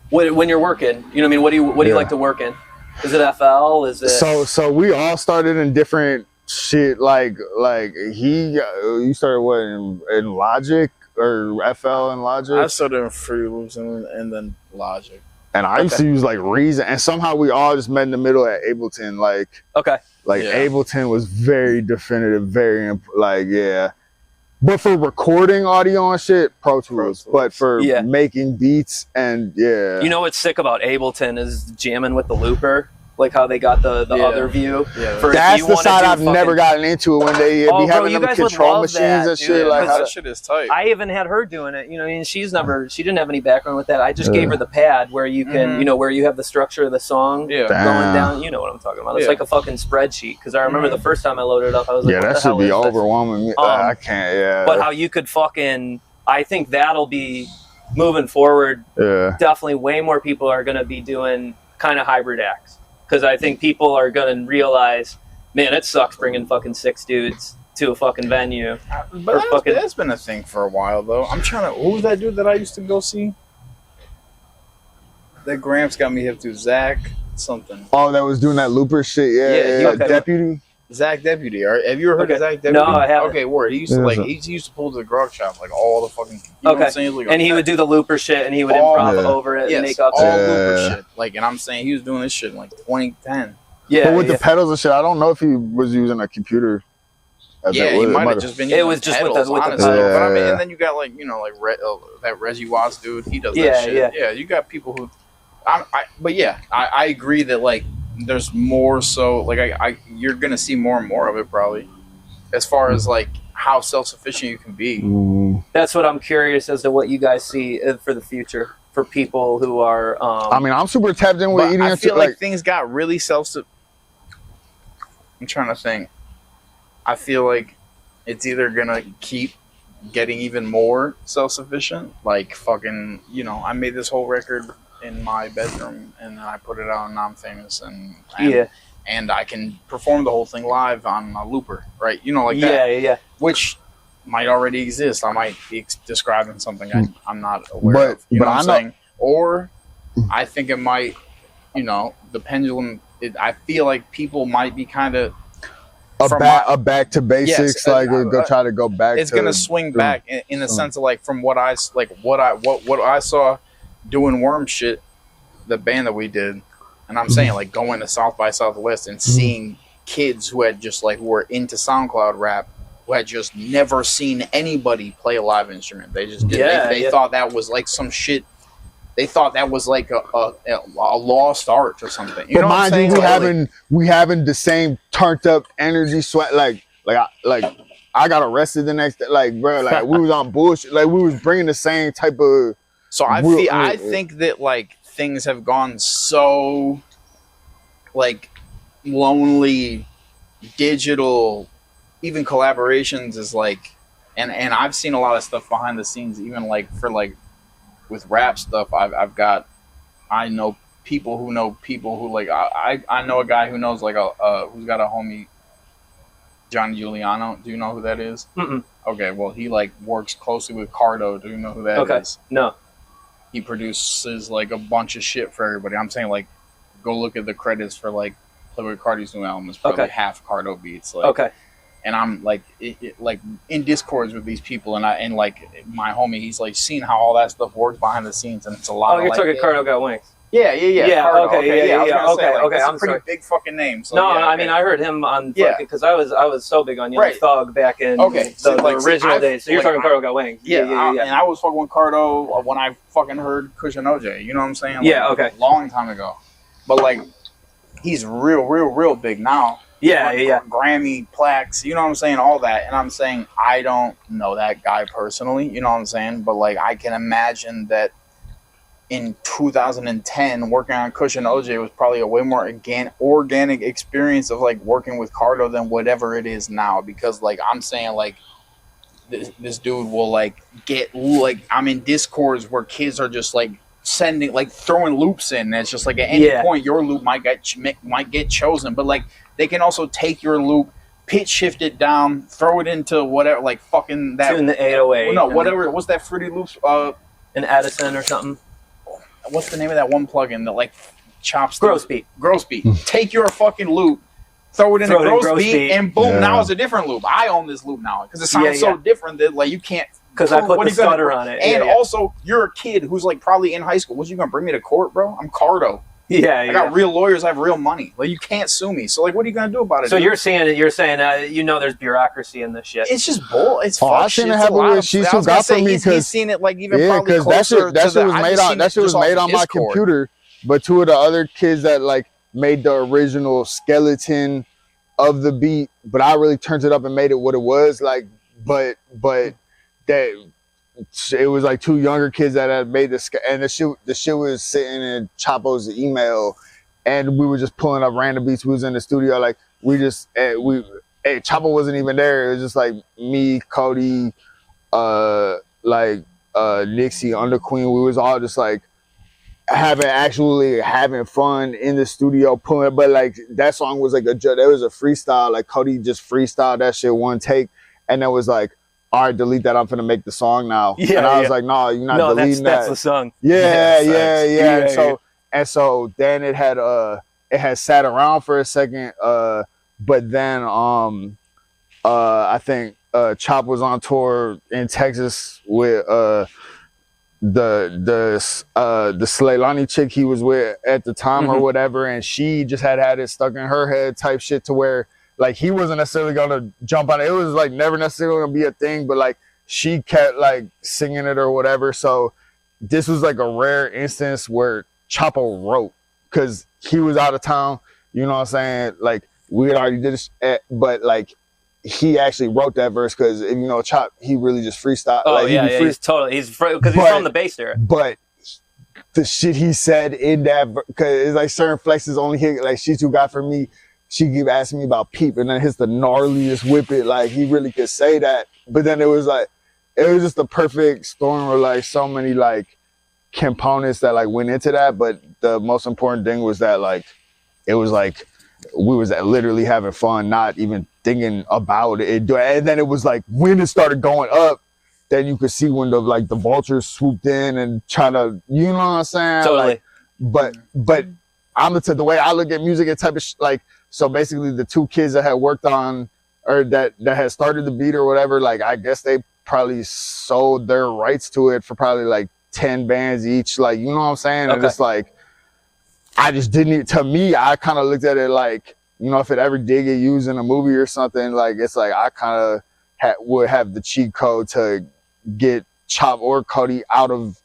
When you're working, you know what I mean. What do you like to work in? Is it FL? Is it so we all started in different shit. Like you started what in Logic or FL and Logic? I started in Fruity Loops and then Logic. And I used to use like Reason, and somehow we all just met in the middle at Ableton. Like Ableton was very definitive, very like But for recording audio and shit, Pro Tools. But for making beats and You know what's sick about Ableton is jamming with the looper, like how they got the other view. Yeah. That's the side I've never gotten into when they be having them control machines and shit. Like that shit is tight. I even had her doing it. You know, and she didn't have any background with that. I just gave her the pad where you can, where you have the structure of the song going down. You know what I'm talking about? It's like a fucking spreadsheet. Because I remember the first time I loaded it up, I was like, that should be overwhelming me. I can't. Yeah. But how you could I think that'll be moving forward. Yeah. Definitely, way more people are going to be doing kind of hybrid acts. Because I think people are going to realize, man, it sucks bringing fucking 6 dudes to a fucking venue. But that's been a thing for a while, though. Who was that dude that I used to go see? That Gramps got me hip to, Zach something. Oh, that was doing that looper shit? Yeah. Deputy? Zach Deputy. Have you ever heard of Zach Deputy? No, I haven't. Okay, word. He used to he used to pull to the grog shop like all the fucking. You know what I'm saying? Like, and he would do the looper shit, and he would improv over it and make up all looper shit. Like, and I'm saying he was doing this shit in like 2010. Yeah, but with the pedals and shit, I don't know if he was using a computer. He might have just been. It was just pedals, with the pedals. But I mean, and then you got like that Reggie Watts dude. He does that shit. Yeah, you got people who. I agree that like there's more. So like you're gonna see more and more of it probably, as far as like how self-sufficient you can be. That's what I'm curious as to what you guys see for the future for people who are. I mean, I'm super tapped in with eating. I feel like things got really I'm trying to think. I feel like it's either gonna keep getting even more self-sufficient, like fucking, I made this whole record in my bedroom and then I put it out and now I'm famous and I can perform the whole thing live on a looper, right? Like that. Yeah. Which might already exist. I might be describing something I'm not aware of. You know what I'm saying? Or I think it might, the pendulum. I feel like people might be kind of a back to basics, go try to go back. It's gonna swing back in the sense of like from what I saw doing Worm shit, the band that we did, and I'm saying like going to South by Southwest and seeing kids who had just like were into SoundCloud rap, who had just never seen anybody play a live instrument. They just did. They thought that was like some shit. They thought that was like a lost art or something. You know what I'm saying? We having the same turned up energy sweat. Like I got arrested the next day. Like, bro, like we was on bullshit. Like we was bringing the same type of. So I think that like things have gone so like lonely, digital, even collaborations is like, and I've seen a lot of stuff behind the scenes, even like for like. With rap stuff, I know people who like I know a guy who knows like who's got a homie, Johnny Giuliano. Do you know who that is? Mm-mm. Okay, well he like works closely with Cardo. Do you know who that is? No. He produces like a bunch of shit for everybody. I'm saying like go look at the credits for like Playboi Carti's new album. It's probably half Cardo beats. Like, and I'm like, like in discords with these people, and like my homie, he's like seeing how all that stuff works behind the scenes, and it's a lot. Oh, you're talking Cardo Got Wings. Yeah. Cardo, okay. That's a pretty big fucking name. So, I mean, I heard him on because I was so big on Young Thug back in the original days. So you're talking Cardo Got Wings. Yeah. And I was fucking with Cardo when I fucking heard Cushion OJ. You know what I'm saying? Like, long time ago, but like he's real big now. Grammy plaques, you know what I'm saying, all that. And I'm saying I don't know that guy personally, you know what I'm saying, but like I can imagine that in 2010 working on Cushion OJ was probably a way more organic experience of like working with Cardo than whatever it is now, because like I'm saying like this dude will like get like I'm in discords where kids are just like sending like throwing loops in, and it's just like at any point your loop might get chosen, but like they can also take your loop, pitch shift it down, throw it into whatever, like fucking that. Tune the 808. No, whatever. What's that Fruity Loops? An Addison or something. What's the name of that one plugin that like chops? Gross Beat. Take your fucking loop, throw it in a Gross Beat, and boom, now it's a different loop. I own this loop now because it sounds so different that like you can't. Because I put the stutter on it. And also, you're a kid who's like probably in high school. What, you gonna bring me to court, bro? I'm Cardo. I got real lawyers. I have real money. Like you can't sue me. So like, what are you gonna do about it? So you're saying there's bureaucracy in this shit. It's just bull. It's fuck I seen it happen with She's Who Got From Me he's seen it like even probably closer. That shit was made on my computer. But two of the other kids that like made the original skeleton of the beat, but I really turned it up and made it what it was like. But that. It was like two younger kids that had made this, and the shit was sitting in Chapo's email, and we were just pulling up random beats. We was in the studio, like Chapo wasn't even there. It was just like me, Cody, Nixie, Underqueen. We was all just like having fun in the studio pulling. But like that song was like there was a freestyle. Like Cody just freestyled that shit one take, and it was like, all right, delete that. I'm finna make the song now. And I was like, no, you're not deleting that. That's the song. And so then it had sat around for a second. But then I think Chop was on tour in Texas with the Slaylani chick he was with at the time or whatever, and she just had it stuck in her head type shit to where like he wasn't necessarily gonna jump on it. It was like never necessarily gonna be a thing, but like she kept like singing it or whatever. So this was like a rare instance where Chapo wrote because he was out of town. You know what I'm saying? Like we had already did it, but like he actually wrote that verse because you know Chop, he really just freestyle. Oh like, he's totally because he's from the bass era. But the shit he said in that, because it's like certain flexes only hit like shit you got for me. She keep asking me about Peep, and then hits the gnarliest whip it. Like he really could say that, but then it was just the perfect storm where like so many like components that like went into that. But the most important thing was that like it was like we was literally having fun, not even thinking about it. And then it was like when it started going up, then you could see when the vultures swooped in and trying to, you know what I'm saying? Totally. Like, but I'm the way I look at music and type of like, so basically the two kids that had worked on or that had started the beat or whatever, like I guess they probably sold their rights to it for probably like 10 bands each, like, you know what I'm saying? Okay. And it's like, I just didn't, to me, I kind of looked at it like, you know, if it ever did get used in a movie or something, like, it's like, I kind of would have the cheat code to get Chop or Cody out of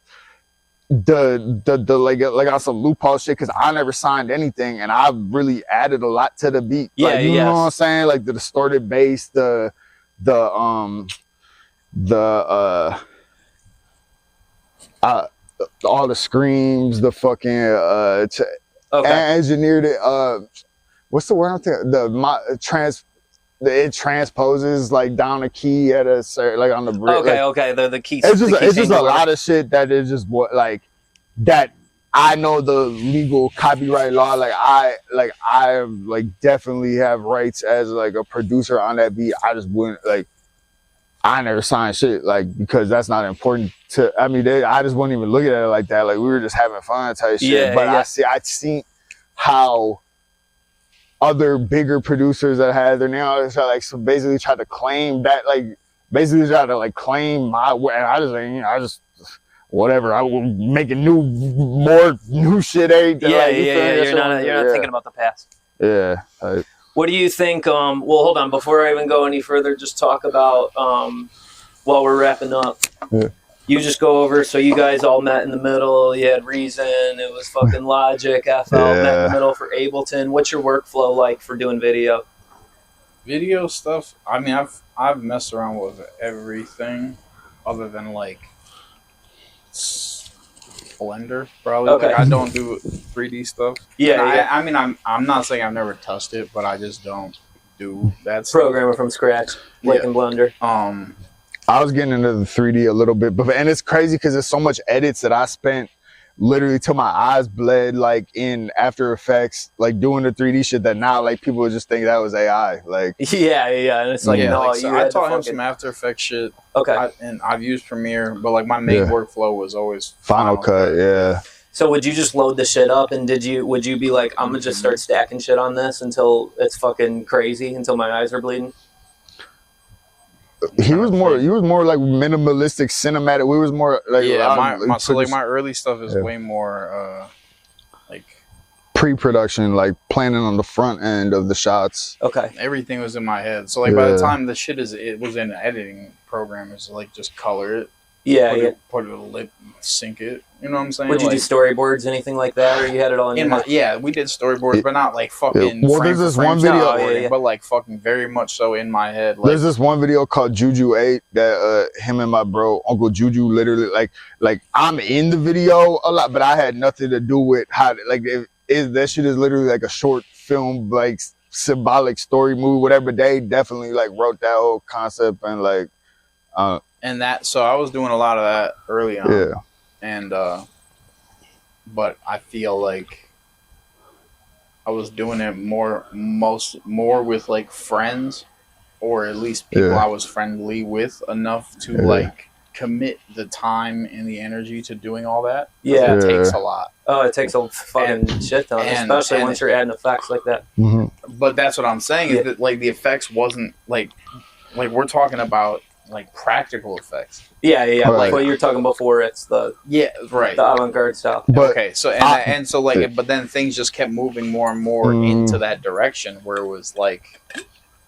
the like on some loophole shit, because I never signed anything, and I really added a lot to the beat. Yeah, like, you know what I'm saying? Like the distorted bass, all the screams, the fucking engineered it. What's the word I'm thinking? It transposes like down a key at a certain, like on the bridge. Okay. The key. It's just a lot of shit that is just what like that. I know the legal copyright law. I definitely have rights as like a producer on that beat. I just wouldn't like. I never signed shit like because that's not important to. I mean, I just wouldn't even look at it like that. Like we were just having fun type shit. Yeah, but I seen how other bigger producers that had their name on it, like so basically tried to claim that, like basically tried to like claim my way. And I just whatever. I was making more new shit every day. You're not thinking about the past. Yeah. What do you think? Well, hold on. Before I even go any further, just talk about while we're wrapping up. Yeah. You just go over. So you guys all met in the middle. You had Reason. It was fucking Logic. FL met in the middle for Ableton. What's your workflow like for doing video? Video stuff. I mean, I've messed around with everything, other than like Blender, probably. Okay. Like, I don't do 3D stuff. Yeah. I mean, I'm not saying I've never touched it, but I just don't do that. Programmer from scratch, like in Blender. I was getting into the 3D a little bit, and it's crazy because there's so much edits that I spent literally till my eyes bled, like in After Effects, like doing the 3D shit that now like people would just think that was AI. Like yeah, and it's like no, like, so I taught him some After Effects shit. Okay, and I've used Premiere, but like my main workflow was always Final Cut. Yeah. So would you just load the shit up, and would you be like, I'm gonna just start stacking shit on this until it's fucking crazy, until my eyes are bleeding? You was more like minimalistic, cinematic. We was more like my early stuff is way more like pre-production, like planning on the front end of the shots. Okay, everything was in my head. So like by the time the shit it was in the editing program, it's like just color it. Put it a lip, sync it. You know what I'm saying? Would you do storyboards, anything like that, or you had it all in your head? Yeah, we did storyboards, but not like fucking. Well, there's this one video, but like fucking very much so in my head. Like, there's this one video called Juju 8 that him and my bro Uncle Juju literally like I'm in the video a lot, but I had nothing to do with how like that shit is literally like a short film, like symbolic story movie, whatever. They definitely like wrote that whole concept and like. And that, so I was doing a lot of that early on. Yeah. And, but I feel like I was doing it more with like friends, or at least people I was friendly with enough to like commit the time and the energy to doing all that. Yeah. It takes a lot. Oh, it takes a fucking shit ton, especially once you're adding effects like that. Mm-hmm. but that's what I'm saying is that like the effects wasn't like we're talking about like practical effects. Yeah. Like what you're talking before, it's the the avant-garde style. But, okay, so and so like, but then things just kept moving more and more into that direction where it was like,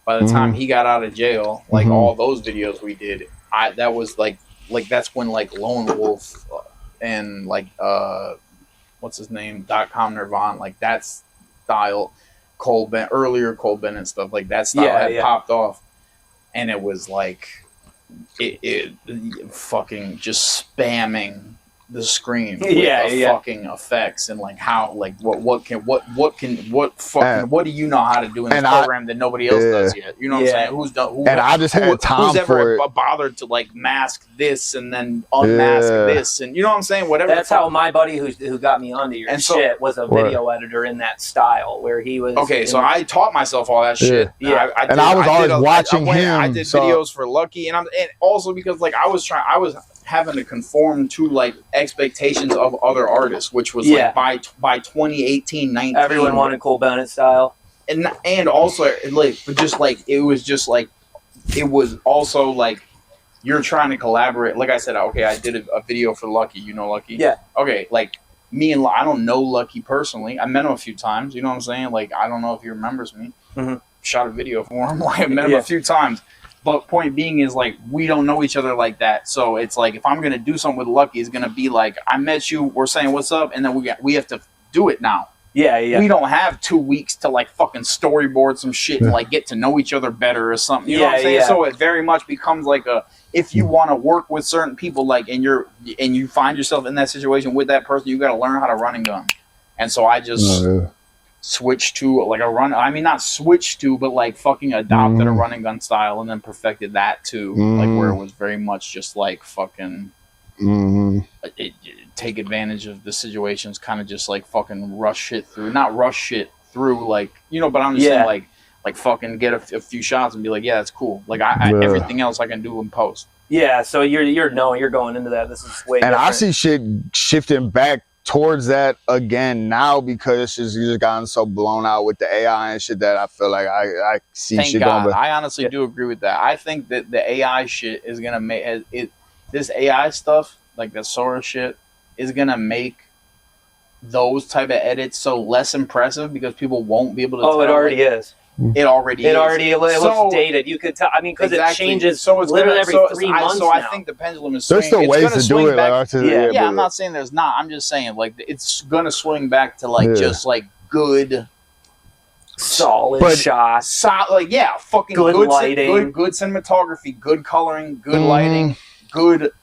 by the time he got out of jail, like all those videos we did, that was like that's when like Lone Wolf and like what's his name, .com Nirvana, like that style, earlier Cole Bennett stuff, like that style had popped off, and it was like it fucking just spamming the screen with fucking effects and like how like what do you know how to do in this program that nobody else does yet? You know what I'm saying? I just had time who's ever for it. bothered to like mask this and then unmask this, and you know what I'm saying? Whatever. That's how my buddy who got me onto your shit was a video editor in that style where he was. Okay, so I taught myself all that shit. Yeah, I was always watching him. I did videos for Lucky, and also because like I was having to conform to like expectations of other artists, which was like by 2018, 19, everyone wanted Cole Bennett style, and also like just like it was also like you're trying to collaborate. Like I said, okay, I did a video for Lucky. You know Lucky? Yeah. Okay, like me and I don't know Lucky personally. I met him a few times. You know what I'm saying? Like I don't know if he remembers me. Shot a video for him. Like I met him a few times. But point being is like we don't know each other like that, so it's like if I'm gonna do something with Lucky, it's gonna be like I met you, we're saying what's up, and then we have to do it now. Yeah. We don't have 2 weeks to like fucking storyboard some shit and like get to know each other better or something. You know what I'm saying? Yeah. So it very much becomes like if you want to work with certain people, like and you find yourself in that situation with that person, you got to learn how to run and gun. And so I just. Switched to like a run. I mean, not switched to, but like fucking adopted a run and gun style, and then perfected that too. Like where it was very much just like fucking take advantage of the situations, kind of just like fucking rush shit through. Not rush shit through, like you know. But I'm just saying like fucking get a few shots and be like, yeah, that's cool. Like I everything else I can do in post. Yeah. So you're going into that. This is way. And different. I see shit shifting back towards that again now because it's just gotten so blown out with the AI and shit that I feel like I see Thank shit God. going. I honestly do agree with that. I think that the AI shit is gonna make this AI stuff, like the Sora shit, is gonna make those type of edits so less impressive because people won't be able to. Oh, it already is. It already looks dated. You could tell. I mean, because it changes so it's literally every 3 months now. I think the pendulum is swinging. There's still ways to do it. Back, I'm not saying there's not. I'm just saying like it's gonna swing back to like just like good, solid shots. Like fucking good lighting, good cinematography, good coloring, good lighting, good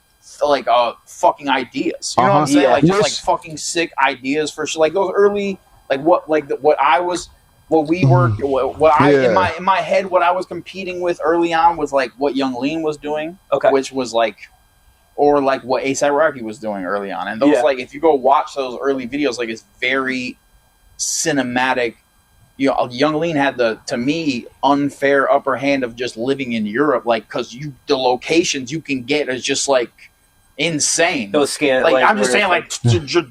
like fucking ideas. You know what I'm saying? Like just like fucking sick ideas for like those early like what I was. What we were, in my head, what I was competing with early on was like what Young Lean was doing, which was like, or like what A$AP Rocky was doing early on. And those like, if you go watch those early videos, like it's very cinematic. You know, Young Lean had to me, unfair upper hand of just living in Europe, like because the locations you can get is just like insane. Those scan like I'm just saying like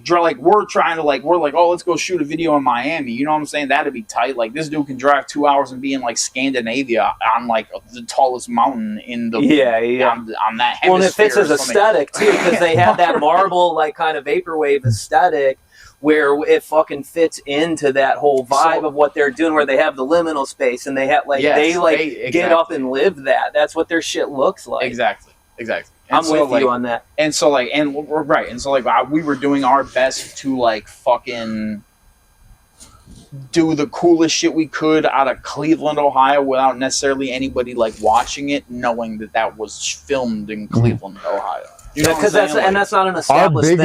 like we're trying to like we're like let's go shoot a video in Miami, you know what I'm saying? That'd be tight. Like this dude can drive 2 hours and be in like Scandinavia on like the tallest mountain in the on that hemisphere. Well, and it fits his aesthetic too because they have that marble like kind of vaporwave aesthetic where it fucking fits into that whole vibe of what they're doing, where they have the liminal space and they have like get up and live that. That's what their shit looks like. Exactly. And I'm with you on that. And so like, and we're right. And so like, we were doing our best to like fucking do the coolest shit we could out of Cleveland, Ohio, without necessarily anybody like watching it, knowing that was filmed in Cleveland, Ohio. You know, because that's not an established thing.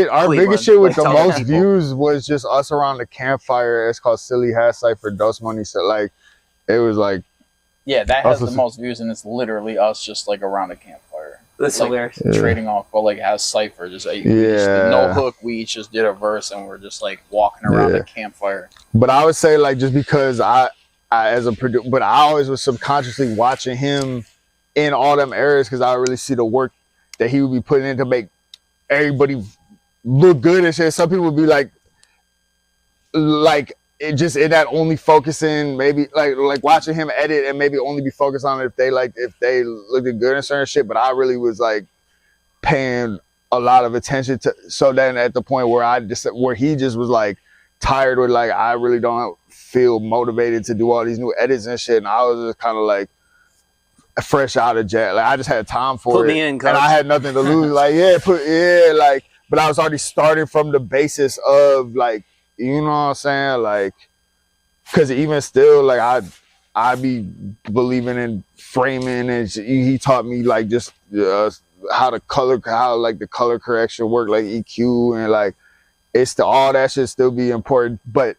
Our biggest shit with the most people. views was just us around the campfire. It's called Silly Hat Cypher Dose Money. So like, it was like. Yeah, that has the most views, and it's literally us just like around a campfire. That's like, hilarious. Trading off, but like has Cypher just no hook. We each just did a verse, and we're just like walking around the campfire. But I would say like just because I as a producer, but I always was subconsciously watching him in all them areas because I really see the work that he would be putting in to make everybody look good and shit. Some people would be like it just in that only focusing, maybe like watching him edit and maybe only be focused on if they looked good and certain shit. But I really was like paying a lot of attention to. So then at the point where he just was like tired with like, I really don't feel motivated to do all these new edits and shit. And I was just kind of like fresh out of jet. Like I just had time for Put it. me in, coach. And I had nothing to lose. But I was already starting from the basis of like, you know what I'm saying? Like, cause even still, like I be believing in framing, and he taught me like just how the color correction work, like EQ, and like all that should still be important. But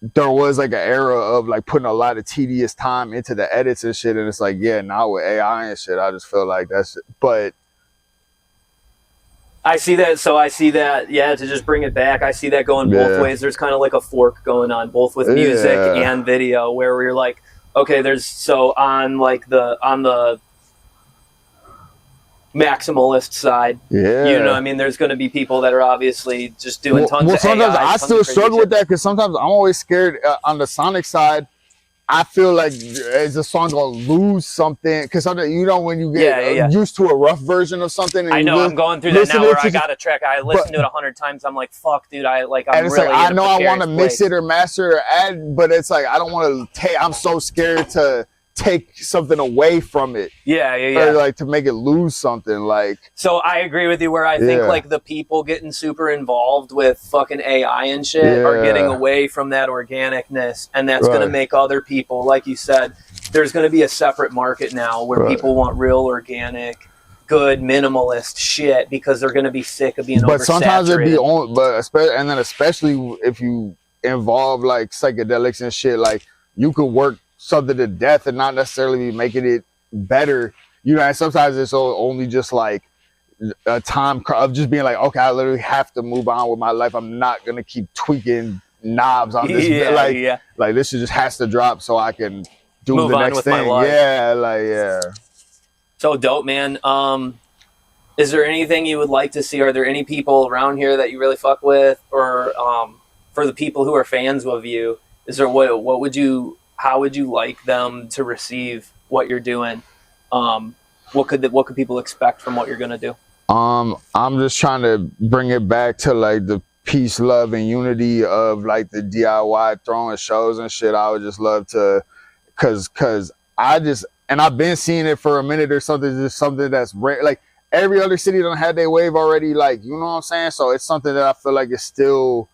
there was like an era of like putting a lot of tedious time into the edits and shit, and it's like, yeah, now with AI and shit, I just feel like that's it. But I see that. So I see that. Yeah, to just bring it back, I see that going both ways. There's kind of like a fork going on, both with music and video, where we're like, okay, on the maximalist side, you know what I mean? There's going to be people that are obviously just doing tons of sometimes AI, I still struggle with that, because sometimes I'm always scared on the sonic side. I feel like is the song gonna lose something, because you know when you get used to a rough version of something. And I know I'm going through that now, where I got a track, I listened to it 100 times. I'm like, fuck, dude, I'm really. And it's like I know I want to mix it or master or add, but it's like I don't want to take. I'm so scared to take something away from it. Or like to make it lose something. Like, so I agree with you, where I think like the people getting super involved with fucking AI and shit are getting away from that organicness, and that's going to make other people, like you said, there's going to be a separate market now where people want real organic, good minimalist shit, because they're going to be sick of being oversaturated. But sometimes it'd be and then especially if you involve like psychedelics and shit, like you could work something to death and not necessarily be making it better, you know. And sometimes it's only just like a time of just being like, okay, I literally have to move on with my life. I'm not gonna keep tweaking knobs on this. Like this just has to drop so I can move the next thing. So dope, man. Is there anything you would like to see? Are there any people around here that you really fuck with, or for the people who are fans of you, is there how would you like them to receive what you're doing? What could people expect from what you're gonna do? I'm just trying to bring it back to like the peace, love, and unity of like the DIY throwing shows and shit. I would just love to, cause I've been seeing it for a minute or something. Just something that's rare. Like every other city done had their wave already. Like, you know what I'm saying? So it's something that I feel like is still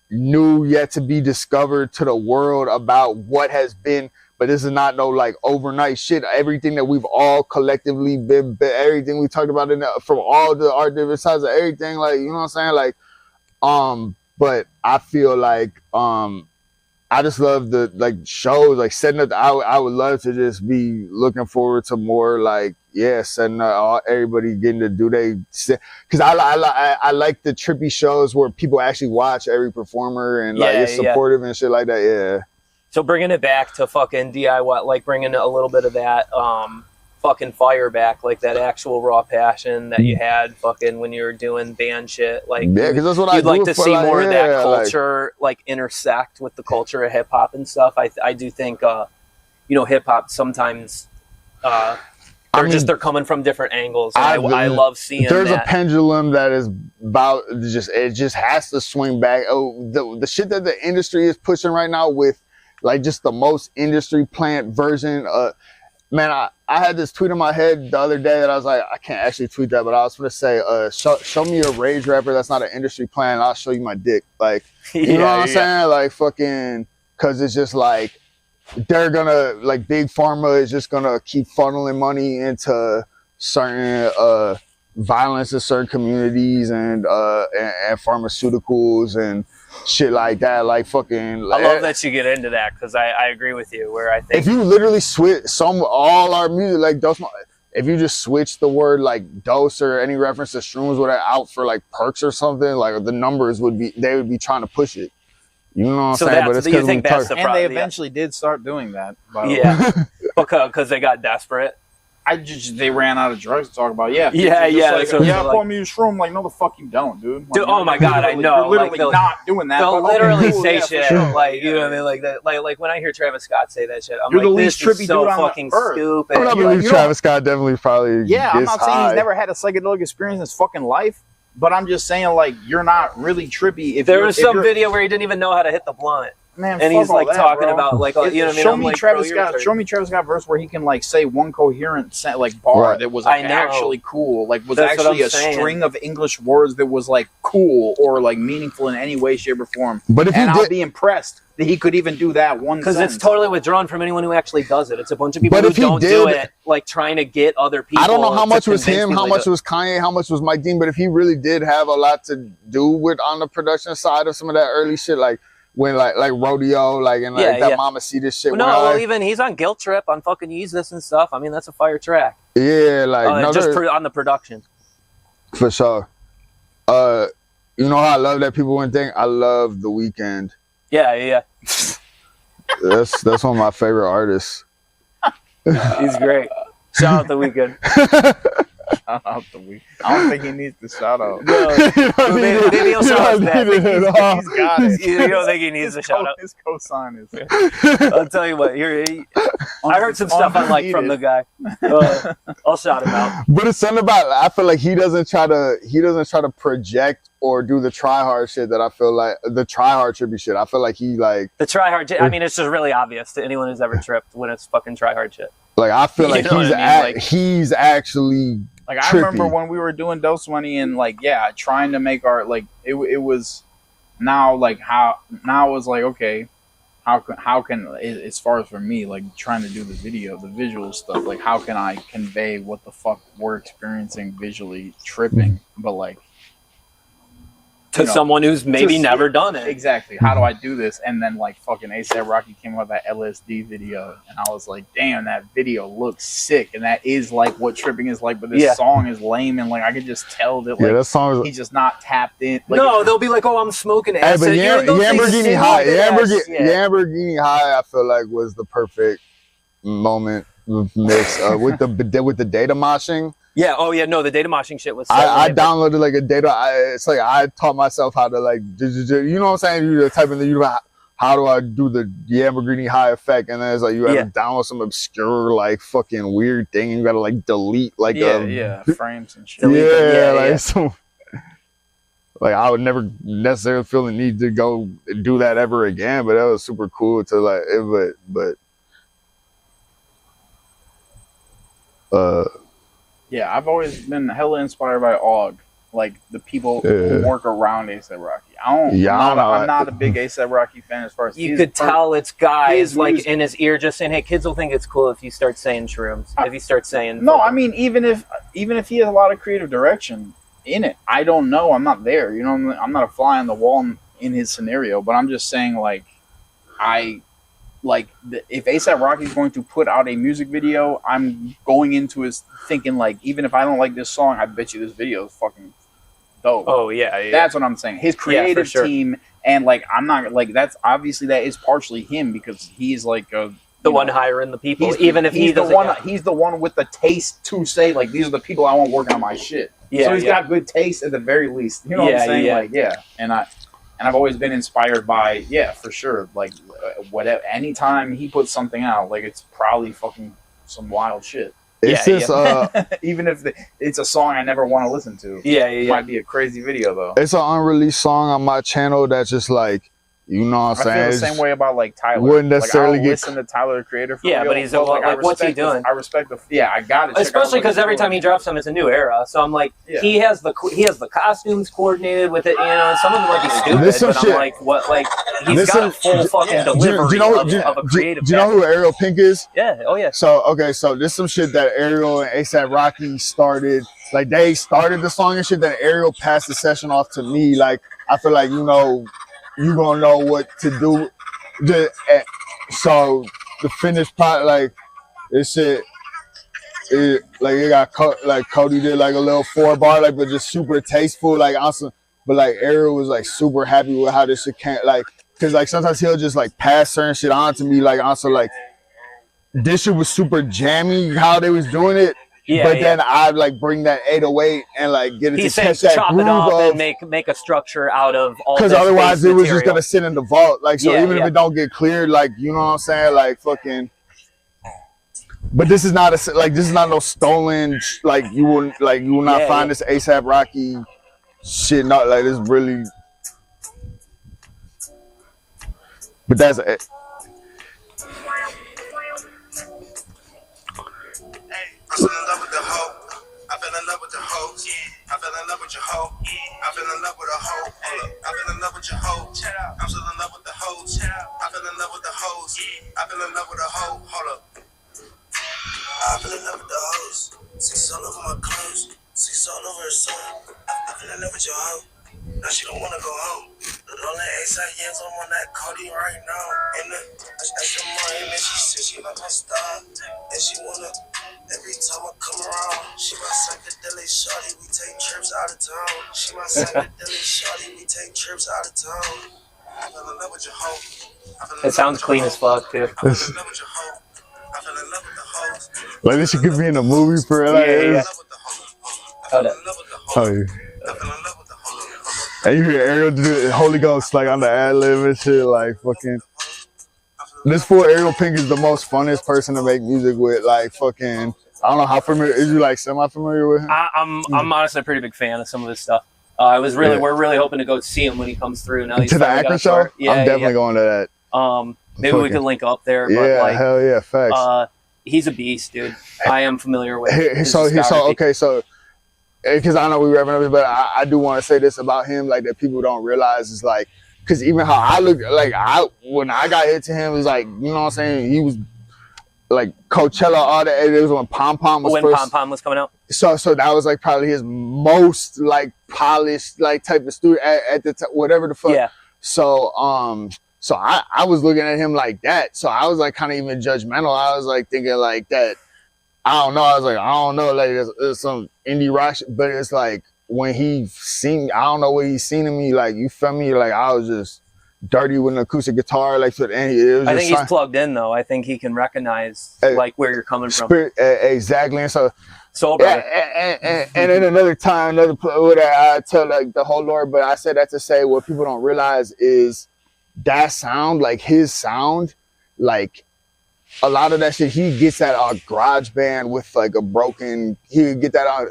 new, yet to be discovered to the world about what has been. But this is not no like overnight shit. Everything that we've all collectively been everything we talked about from all the art different sides of everything, like, you know what I'm saying? Like, but I feel like I just love the like shows, like setting up. I would love to just be looking forward to more like setting up everybody getting to do because I like the trippy shows where people actually watch every performer and like it's supportive and shit like that. So bringing it back to fucking DIY, like bringing a little bit of that fucking fire back, like that actual raw passion that you had fucking when you were doing band shit. Like, because that's what you'd like to see more of that culture like intersect with the culture of hip hop and stuff. I do think hip hop sometimes they're coming from different angles. And I love seeing there's a pendulum that is about it just has to swing back. The shit that the industry is pushing right now with like just the most industry plant version. Man, I had this tweet in my head the other day that I was like, I can't actually tweet that, but I was going to say, show me a rage rapper that's not an industry plant, and I'll show you my dick. Like, you know what I'm saying? Like, fucking, because it's just like, they're going to, like, Big Pharma is just going to keep funneling money into certain violence in certain communities and pharmaceuticals and shit like that. Like fucking I love that you get into that, because I agree with you, where I think if you literally switch all our music, like dose, if you just switch the word like dose or any reference to shrooms with out for like perks or something, like the numbers would be trying to push it. You know what I'm saying? But it's because they eventually did start doing that, by the way. Because they got desperate. they ran out of drugs to talk about. Yeah. Pour me a shroom. Like, no, the fuck you don't, dude. Like, dude, oh my god, I know. You're literally not doing that. They'll literally say shit. Sure. Like, you know what I mean? Like that. Like when I hear Travis Scott say that shit, I'm you're like, the least this trippy is so dude fucking stupid. I believe Travis Scott definitely probably. Yeah, I'm not saying he's never had a psychedelic experience in his fucking life, but I'm just saying, like, you're not really trippy. There was some video where he didn't even know how to hit the blunt. Man, and he's like talking about like, you know what I mean? Show me Travis Scott verse where he can like say one coherent like bar that was like actually cool, like was actually a string of English words that was like cool or like meaningful in any way, shape, or form. But I'll be impressed that he could even do that one. Because it's totally withdrawn from anyone who actually does it. It's a bunch of people who don't do it, like trying to get other people. I don't know how much was him, how much was Kanye, how much was Mike Dean, but if he really did have a lot to do with on the production side of some of that early shit, like. When like rodeo, like and like that Mama See This shit. Well, even he's on Guilt Trip on fucking Yeezus and stuff. I mean, that's a fire track. Yeah, like on the production. For sure. You know how I love that people wouldn't think? I love The Weeknd. Yeah. That's one of my favorite artists. He's great. Shout out The Weeknd. Shout out The Weeknd. I don't think he needs the shout out. No, maybe he'll shout us back. He's got it. You don't think he needs a shout out? His cosign is. I'll tell you what. I heard some stuff I like from the guy. I'll shout him out. But it's something about. I feel like he doesn't try to project or do the try hard shit that I feel like the try hard trippy shit. I feel like he like the try hard. I mean, it's just really obvious to anyone who's ever tripped when it's fucking try hard shit. Like I feel like he's actually. Like I remember when we were doing Dose Money and like trying to make art, like it was now like how now it was like okay, how can as far as for me like trying to do the visual stuff, like how can I convey what the fuck we're experiencing visually tripping, but like to someone who's maybe never done it. Exactly. How do I do this? And then like fucking A$AP Rocky came out with that LSD video, and I was like, damn, that video looks sick, and that is like what tripping is like. But this song is lame, and like I could just tell that like that song he's just not tapped in. Like, no, they'll be like, oh, I'm smoking acid. Hey, but Lamborghini High, Lamborghini High, I feel like was the perfect moment mix with the data moshing. Yeah. Oh yeah. No, the data moshing shit was. I downloaded like a data. It's like I taught myself how to like, you know what I'm saying? You type in how do I do the Lamborghini High effect, and then it's like you have to download some obscure like fucking weird thing. And you gotta like delete like frames and shit. So like I would never necessarily feel the need to go do that ever again, but that was super cool to like. Yeah, I've always been hella inspired by Og, like the people who work around A$AP Rocky. I'm not a big A$AP Rocky fan as far as you could tell it's guys like in his ear just saying, "Hey, kids will think it's cool if you start saying shrooms." If you start saying I mean, even if he has a lot of creative direction in it, I don't know. I'm not there. You know, I'm not a fly on the wall in his scenario. But I'm just saying, like, if A$AP Rocky is going to put out a music video, I'm going into it thinking like, even if I don't like this song, I bet you this video is fucking dope. Oh yeah. That's what I'm saying. His creative team, and like I'm not like that's obviously that is partially him because he's like the one hiring the people. Even if he's the one with the taste to say like these are the people I want working on my shit. Yeah. So he's got good taste at the very least. You know what I'm saying? Like And I've always been inspired by, for sure. Like, whatever. Anytime he puts something out, like it's probably fucking some wild shit. Even if it's a song I never want to listen to. It might be a crazy video though. It's an unreleased song on my channel that's just like, you know what I'm saying? I feel the same way about like Tyler. Wouldn't necessarily listen to Tyler the Creator for real. But he's like what's he doing? I respect I got it. Especially because every time he drops something, it's a new era. So I'm like, he has the costumes coordinated with it. You know, some of them might be stupid, but I'm like, what? Like he's got a full fucking delivery of a creative. Do you know who Ariel Pink is? Yeah. Oh yeah. So this some shit that Ariel and A$AP Rocky started. Like they started the song and shit. That Ariel passed the session off to me. Like I feel like you gonna know what to do. So the finished part, like this shit, it got like Cody did like a little 4-bar, like but just super tasteful, like awesome. But like Ariel was like super happy with how this shit came, like because like sometimes he'll just like pass certain shit on to me, like also like this shit was super jammy how they was doing it. Yeah, but then I'd like bring that 808 and like get it to catch that chop groove it up and make a structure out of all. Because otherwise it was just gonna sit in the vault. Like so, even if it don't get cleared, like you know what I'm saying, like fucking. But this is not this is not no stolen like you will not find this ASAP Rocky shit. Not like this really. But that's it. I fell in love with the hoe. I fell in love with the hoes. I fell in love with your hoe. I fell in love with a hoe. I fell in love with your hoe. I'm still in love with the hoes. I fell in love with the hoes. I fell in love with a hoe. Hold up. I fell in love with the hoes. She's all over my clothes. She's all over her son. I fell in love with your hoe. Now she don't wanna go home. But all that ASAP yams I'm on that Cody right now. And I some more and she said she like my style. And she wanna every time I come around. She my psychedelic shawty, we take trips out of town. She my psychedelic shawty, we take trips out of town. I fell in love with your hoe. It sounds clean as fuck too. I fell in love with your hoe. I fell in love with the hoes. Like this shit could be in a movie for real. Like, yeah. I fell in love with the hoes. I fell in love with the hoes. And you hear Ariel do the Holy Ghost like on the ad-lib and shit, like fucking. This fool Ariel Pink is the most funnest person to make music with. Like fucking, I don't know how familiar is you, like semi-familiar with him? I'm honestly a pretty big fan of some of his stuff. We're really hoping to go see him when he comes through. Now he's to the Akron show. Yeah, I'm definitely going to that. Maybe we could link up there. Yeah, but like, hell yeah, facts. He's a beast, dude. I am familiar with. So. Because I know we rapping over, but I do want to say this about him, like that people don't realize is like, because even how I look, like when I got hit to him, it was like, you know what I'm saying? He was like Coachella, all that. It was when Pom Pom was Pom was coming out. So that was like probably his most like polished like type of studio at the whatever the fuck. Yeah. So I was looking at him like that. So I was like kind of even judgmental. I was like thinking like that. I don't know. I was like, I don't know. Like, there's some indie rock shit, but it's like when he seen, I don't know what he's seen in me. Like, you feel me? Like, I was just dirty with an acoustic guitar. Like, I think he's plugged in though. I think he can recognize like where you're coming from. Exactly. And so, brother. And then another time, I tell like the whole Lord, but I said that to say what people don't realize is that sound, like his sound, like. A lot of that shit, he gets that garage band with like a broken. He would get that on.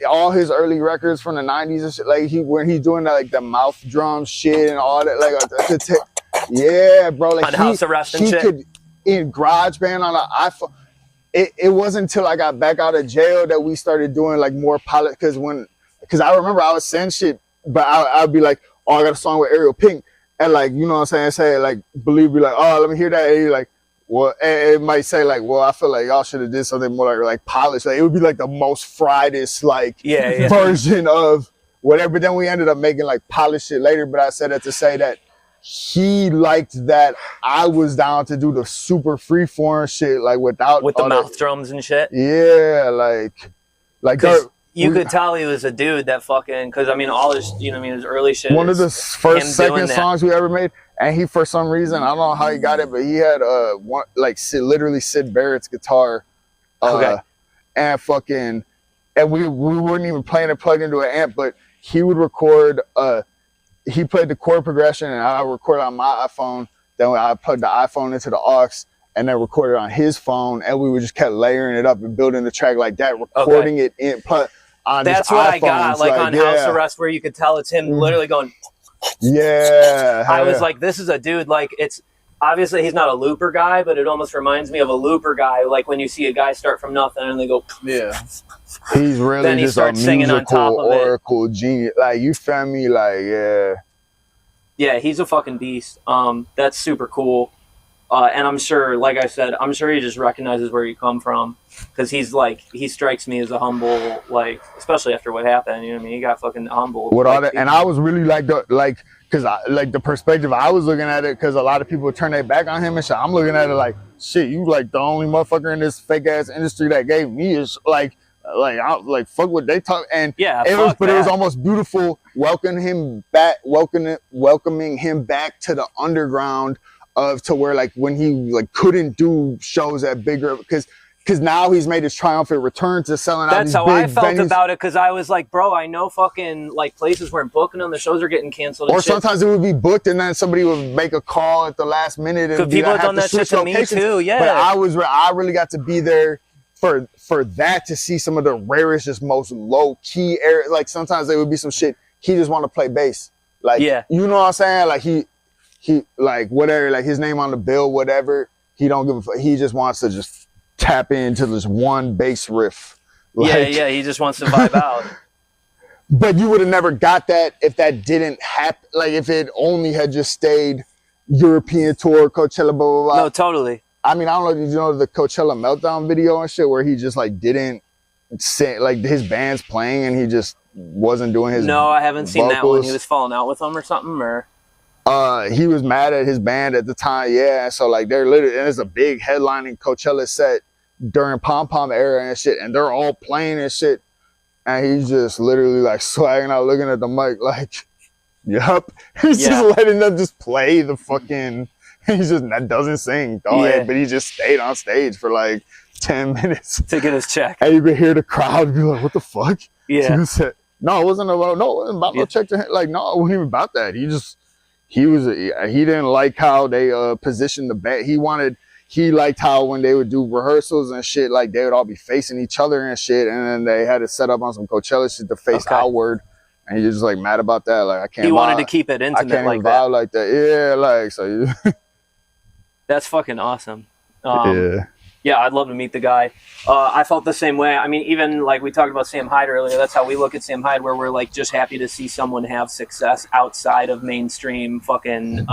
All his early records from the '90s and shit, like when he's doing that, like the mouth drum shit and all that, like yeah, bro. Like on House Arrest and shit. Could in garage band on an iPhone. It wasn't until I got back out of jail that we started doing like more pilot. Because I remember I would send shit, but I'd be like, oh, I got a song with Ariel Pink, and like you know what I'm saying, say like Believe, be like, oh, let me hear that, and you're like. Well, it might say like, well, I feel like y'all should have did something more like polished. Like it would be like the most friedest like version of whatever. But then we ended up making like polished shit later. But I said that to say that he liked that I was down to do the super freeform shit like with the mouth drums and shit. Yeah, like you could tell he was a dude that fucking because I mean all his his early shit. One of the second songs we ever made. And he, for some reason, I don't know how he got it, but he had literally Sid Barrett's guitar, and we weren't even playing it plugged into an amp, but he would record. He played the chord progression, and I recorded on my iPhone. Then I plugged the iPhone into the aux, and then recorded on his phone, and we would just kept layering it up and building the track like that, recording it in. That's what I got, like on House Arrest, where you could tell it's him literally going. Yeah, I was like, this is a dude. Like, it's obviously he's not a looper guy, but it almost reminds me of a looper guy. Like when you see a guy start from nothing and they go, he's really then just a musical on top of oracle genius. Like you feel me? Like yeah, he's a fucking beast. That's super cool. And I'm sure, like I said, I'm sure he just recognizes where you come from. Because he strikes me as a humble, like, especially after what happened, you know what I mean? He got fucking humbled. With all that, and I was really because the perspective I was looking at it, because a lot of people turn their back on him and shit. I'm looking at it like, shit, you like the only motherfucker in this fake ass industry that gave me is like fuck what they talk. And it was almost beautiful welcoming him back to the underground. to where like when he like couldn't do shows at bigger, because now he's made his triumphant return to selling out these big venues. That's how I felt about it, because I was like, bro, I know fucking like places weren't booking them, the shows are getting canceled. Or sometimes it would be booked and then somebody would make a call at the last minute. And people have done that shit to me too, yeah. But I really got to be there for that, to see some of the rarest, just most low key air. Like sometimes there would be some shit he just want to play bass. Like, you know what I'm saying? Like he like whatever, like his name on the bill, whatever. He don't give a fuck. He just wants to just tap into this one bass riff. Like, he just wants to vibe out. But you would have never got that if that didn't happen. Like if it only had just stayed European tour, Coachella, blah, blah, blah. No, totally. I mean, I don't know, did you know the Coachella meltdown video and shit where he just like didn't sing, like his band's playing and he just wasn't doing his No, I haven't seen vocals. that one. He was falling out with them or something, or? He was mad at his band at the time, yeah. So like they're literally, and it's a big headlining Coachella set during Pom Pom era and shit, and they're all playing and shit, and he's just literally like swagging out, looking at the mic like, yup. He's just letting them just play the fucking. He just doesn't sing, dog. But he just stayed on stage for like 10 minutes to get his check. And you could hear the crowd be like, "What the fuck?" Yeah. No, it wasn't about no check to him. Like no, it wasn't even about that. He didn't like how they positioned the band. He liked how when they would do rehearsals and shit, like they would all be facing each other and shit, and then they had it set up on some Coachella shit to face outward, and he was just like mad about that. Like I can't. He wanted to keep it intimate, I can't like even vibe like that. Yeah, like so. That's fucking awesome. Yeah, I'd love to meet the guy. I felt the same way. I mean, even like we talked about Sam Hyde earlier, that's how we look at Sam Hyde, where we're like just happy to see someone have success outside of mainstream fucking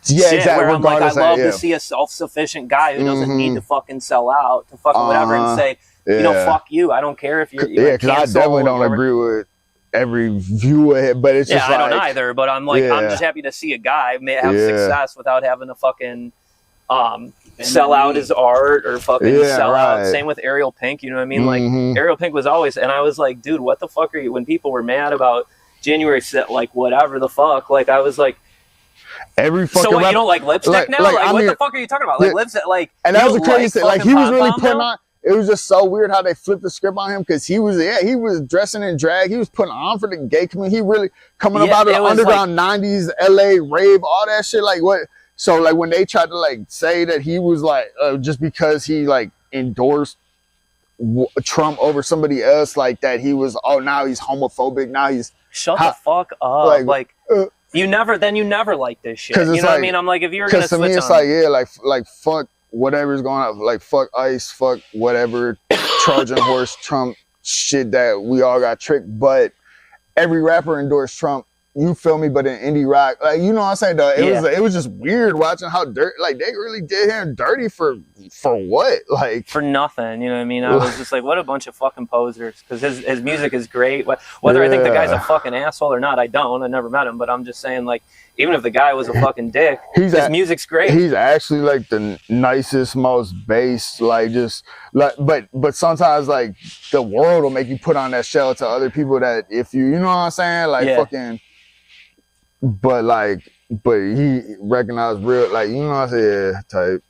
shit. Exactly. Where I'm like, I love to see a self-sufficient guy who doesn't need to fucking sell out to fucking whatever and say, you know, fuck you. I don't care if you're because I definitely don't agree with every view of it, but it's just I don't either. But I'm like, I'm just happy to see a guy have success without having to fucking sell out his art or fucking sell out. Same with Ariel Pink, you know what I mean? Like Ariel Pink was always, and I was like, dude, what the fuck are you? When people were mad about January set, like whatever the fuck, like I was like, every fucking. So wait, you don't like lipstick now? Like what the fuck are you talking about? Like lipstick, like. And that was the crazy thing. Like he was really putting on. It was just so weird how they flipped the script on him, because he was dressing in drag. He was putting on for the gay community. He really coming up out of the underground like, 90s LA rave, all that shit. Like what? So like when they tried to like say that he was like just because he like endorsed Trump over somebody else, like that he was now he's homophobic, now he's shut the fuck up, like you never like this shit. You know what I mean? I'm like, if you're gonna switch me, it's on. like fuck whatever's going on, like fuck ICE, fuck whatever Trojan horse Trump shit that we all got tricked. But every rapper endorsed Trump. You feel me? But in indie rock, like you know what I'm saying, though, it was just weird watching how like they really did him dirty for what, like for nothing. You know what I mean? I was just like, what a bunch of fucking posers. Because his music is great. Whether I think the guy's a fucking asshole or not, I don't. I never met him, but I'm just saying, like, even if the guy was a fucking dick, his music's great. He's actually like the nicest, most bass, like just like, but sometimes like the world will make you put on that shell to other people that if you know what I'm saying, like fucking. But he recognized real, like, you know what I'm saying, type.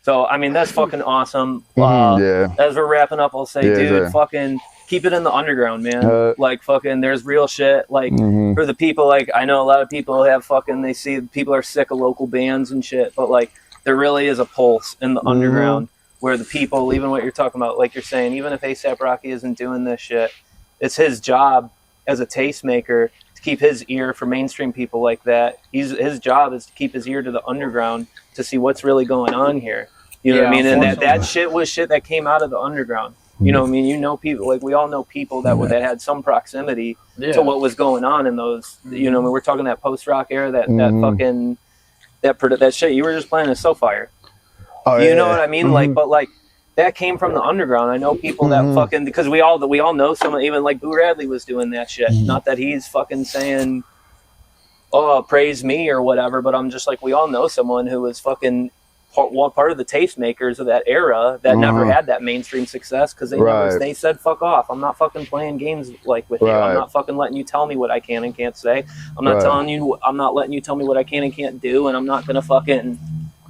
So, I mean, that's fucking awesome. As we're wrapping up, I'll say, dude, fucking keep it in the underground, man. Like, fucking, there's real shit. Like, for the people, like, I know a lot of people have fucking, they see people are sick of local bands and shit, but, like, there really is a pulse in the underground where the people, even what you're talking about, like you're saying, even if A$AP Rocky isn't doing this shit, it's his job as a tastemaker keep his ear for mainstream people like that. His job is to keep his ear to the underground to see what's really going on here. You know what I mean? And that shit was shit that came out of the underground. You know what I mean? You know people, like we all know people that had some proximity to what was going on in those, you know, I mean, we're talking that post-rock era, that fucking, that shit you were just playing is so fire. You know what I mean? Like, but like, that came from the underground. I know people that fucking, because we all know someone, even like Boo Radley was doing that shit. Not that he's fucking saying, oh, praise me or whatever, but I'm just like, we all know someone who was fucking part of the tastemakers of that era that never had that mainstream success because they said, fuck off. I'm not fucking playing games like with you. I'm not fucking letting you tell me what I can and can't say. I'm not letting you tell me what I can and can't do, and I'm not gonna fucking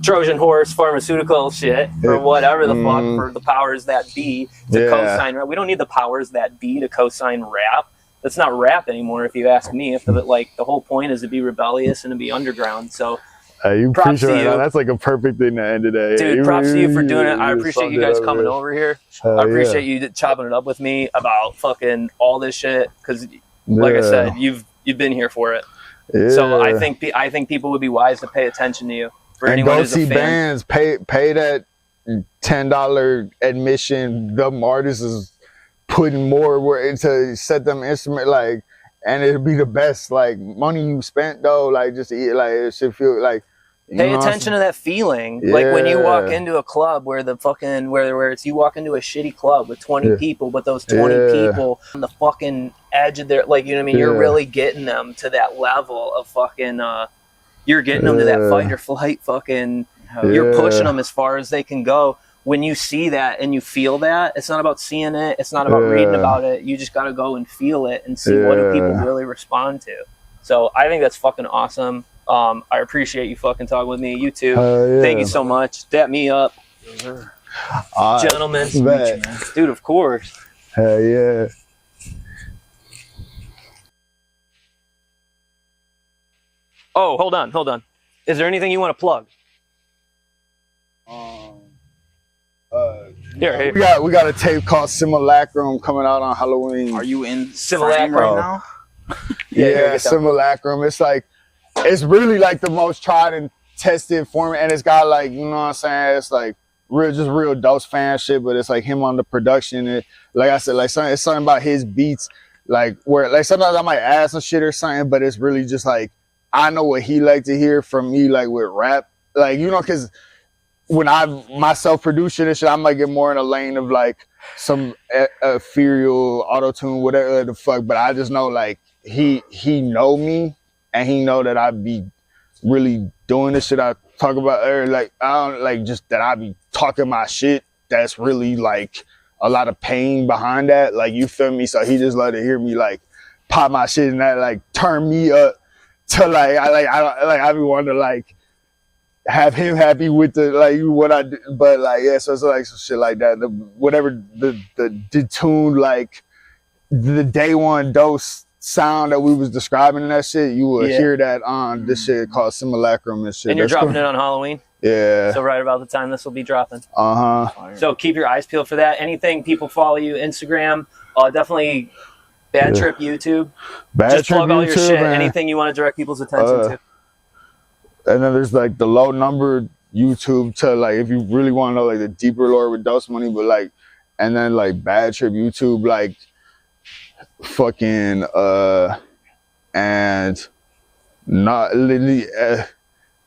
Trojan horse pharmaceutical shit or whatever the fuck for the powers that be to co-sign rap. We don't need the powers that be to co-sign rap. That's not rap anymore, if you ask me. If the whole point is to be rebellious and to be underground. So you props to you. That's like a perfect thing to end today. Dude, props to you for doing it. I appreciate you guys coming over here. I appreciate you chopping it up with me about fucking all this shit. Because, like I said, you've been here for it. Yeah. So I think people would be wise to pay attention to you. For and go see bands. Pay that $10 admission. The artist is putting more work into set them instrument like, and it'll be the best like money you spent though. Like just eat like it should feel like. Pay attention to that feeling. Yeah. Like when you walk into a club where the fucking where it's you walk into a shitty club with 20 people, but those 20 people on the fucking edge of their like you know what I mean. You're really getting them to that level of fucking. You're getting them to that fight or flight fucking, you're pushing them as far as they can go. When you see that and you feel that, it's not about seeing it. It's not about reading about it. You just got to go and feel it and see what do people really respond to. So I think that's fucking awesome. I appreciate you fucking talking with me. You too. Thank you so much. Dap me up. Gentlemen. Dude, of course. Hell yeah. Oh, hold on. Is there anything you want to plug? Here. We got a tape called Simulacrum coming out on Halloween. Are you in Simulacrum right now? Yeah, Simulacrum. It's really like the most tried and tested format, and it's got like, you know what I'm saying? It's like real Dose fan shit, but it's like him on the production. And like I said, like it's something about his beats, like where like sometimes I might add some shit or something, but it's really just like I know what he like to hear from me, like with rap, like you know, because when I myself producing this shit, I might get more in a lane of like some ethereal auto-tune, whatever the fuck. But I just know like he know me, and he know that I be really doing this shit I talk about, or like I don't like just that I be talking my shit. That's really like a lot of pain behind that. Like you feel me? So he just love to hear me like pop my shit, and that like turn me up to like I be wanting to like have him happy with the like what I do, but like so it's like some shit like that. The tune like the day one Dose sound that we was describing in that shit, you will hear that on this shit called Simulacrum and shit. And you're dropping it on Halloween? Yeah. So right about the time this will be dropping. So keep your eyes peeled for that. Anything people follow you, Instagram, definitely Bad Trip YouTube. Just plug all your shit. Man. Anything you want to direct people's attention to. And then there's like the low number YouTube to like if you really want to know like the deeper lore with Dose Money, but like and then like Bad Trip YouTube like fucking and not literally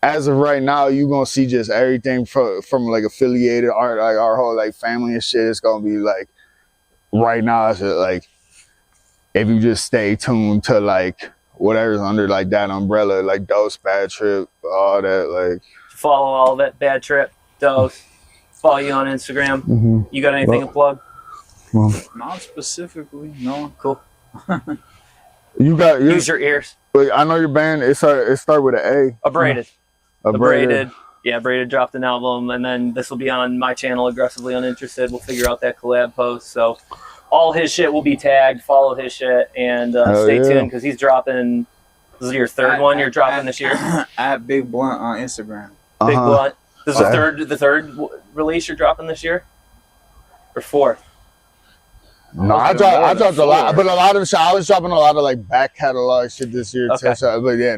as of right now you gonna see just everything from like affiliated art, like our whole like family and shit. It's gonna be like right now it's like if you just stay tuned to like whatever's under like that umbrella, like Dose, Bad Trip, all that. Like follow all that Bad Trip, Dose. Follow you on Instagram. You got anything to plug? Well, not specifically, no. Cool. You got use your ears. I know your band. It start with an A. Abraded. Abraded. Yeah, Abraded dropped an album, and then this will be on my channel, Aggressively Uninterested. We'll figure out that collab post. So all his shit will be tagged. Follow his shit and stay tuned because he's dropping. This is your third one you're dropping this year. At Big Blunt on Instagram. Big Blunt. This is the third release you're dropping this year, or fourth? No, I dropped a lot, but a lot of shit. I was dropping a lot of like back catalog shit this year. Okay. But yeah,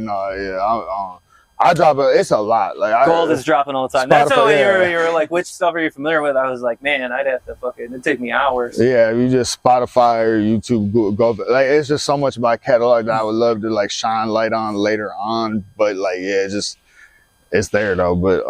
I drop it's a lot. Like Gold is dropping all the time. Spotify, that's why you were like, which stuff are you familiar with? I was like, man, I'd have to fucking. It'd take me hours. Yeah, you just Spotify or YouTube, go like it's just so much about catalog that I would love to like shine light on later on. But like, yeah, it's there though. But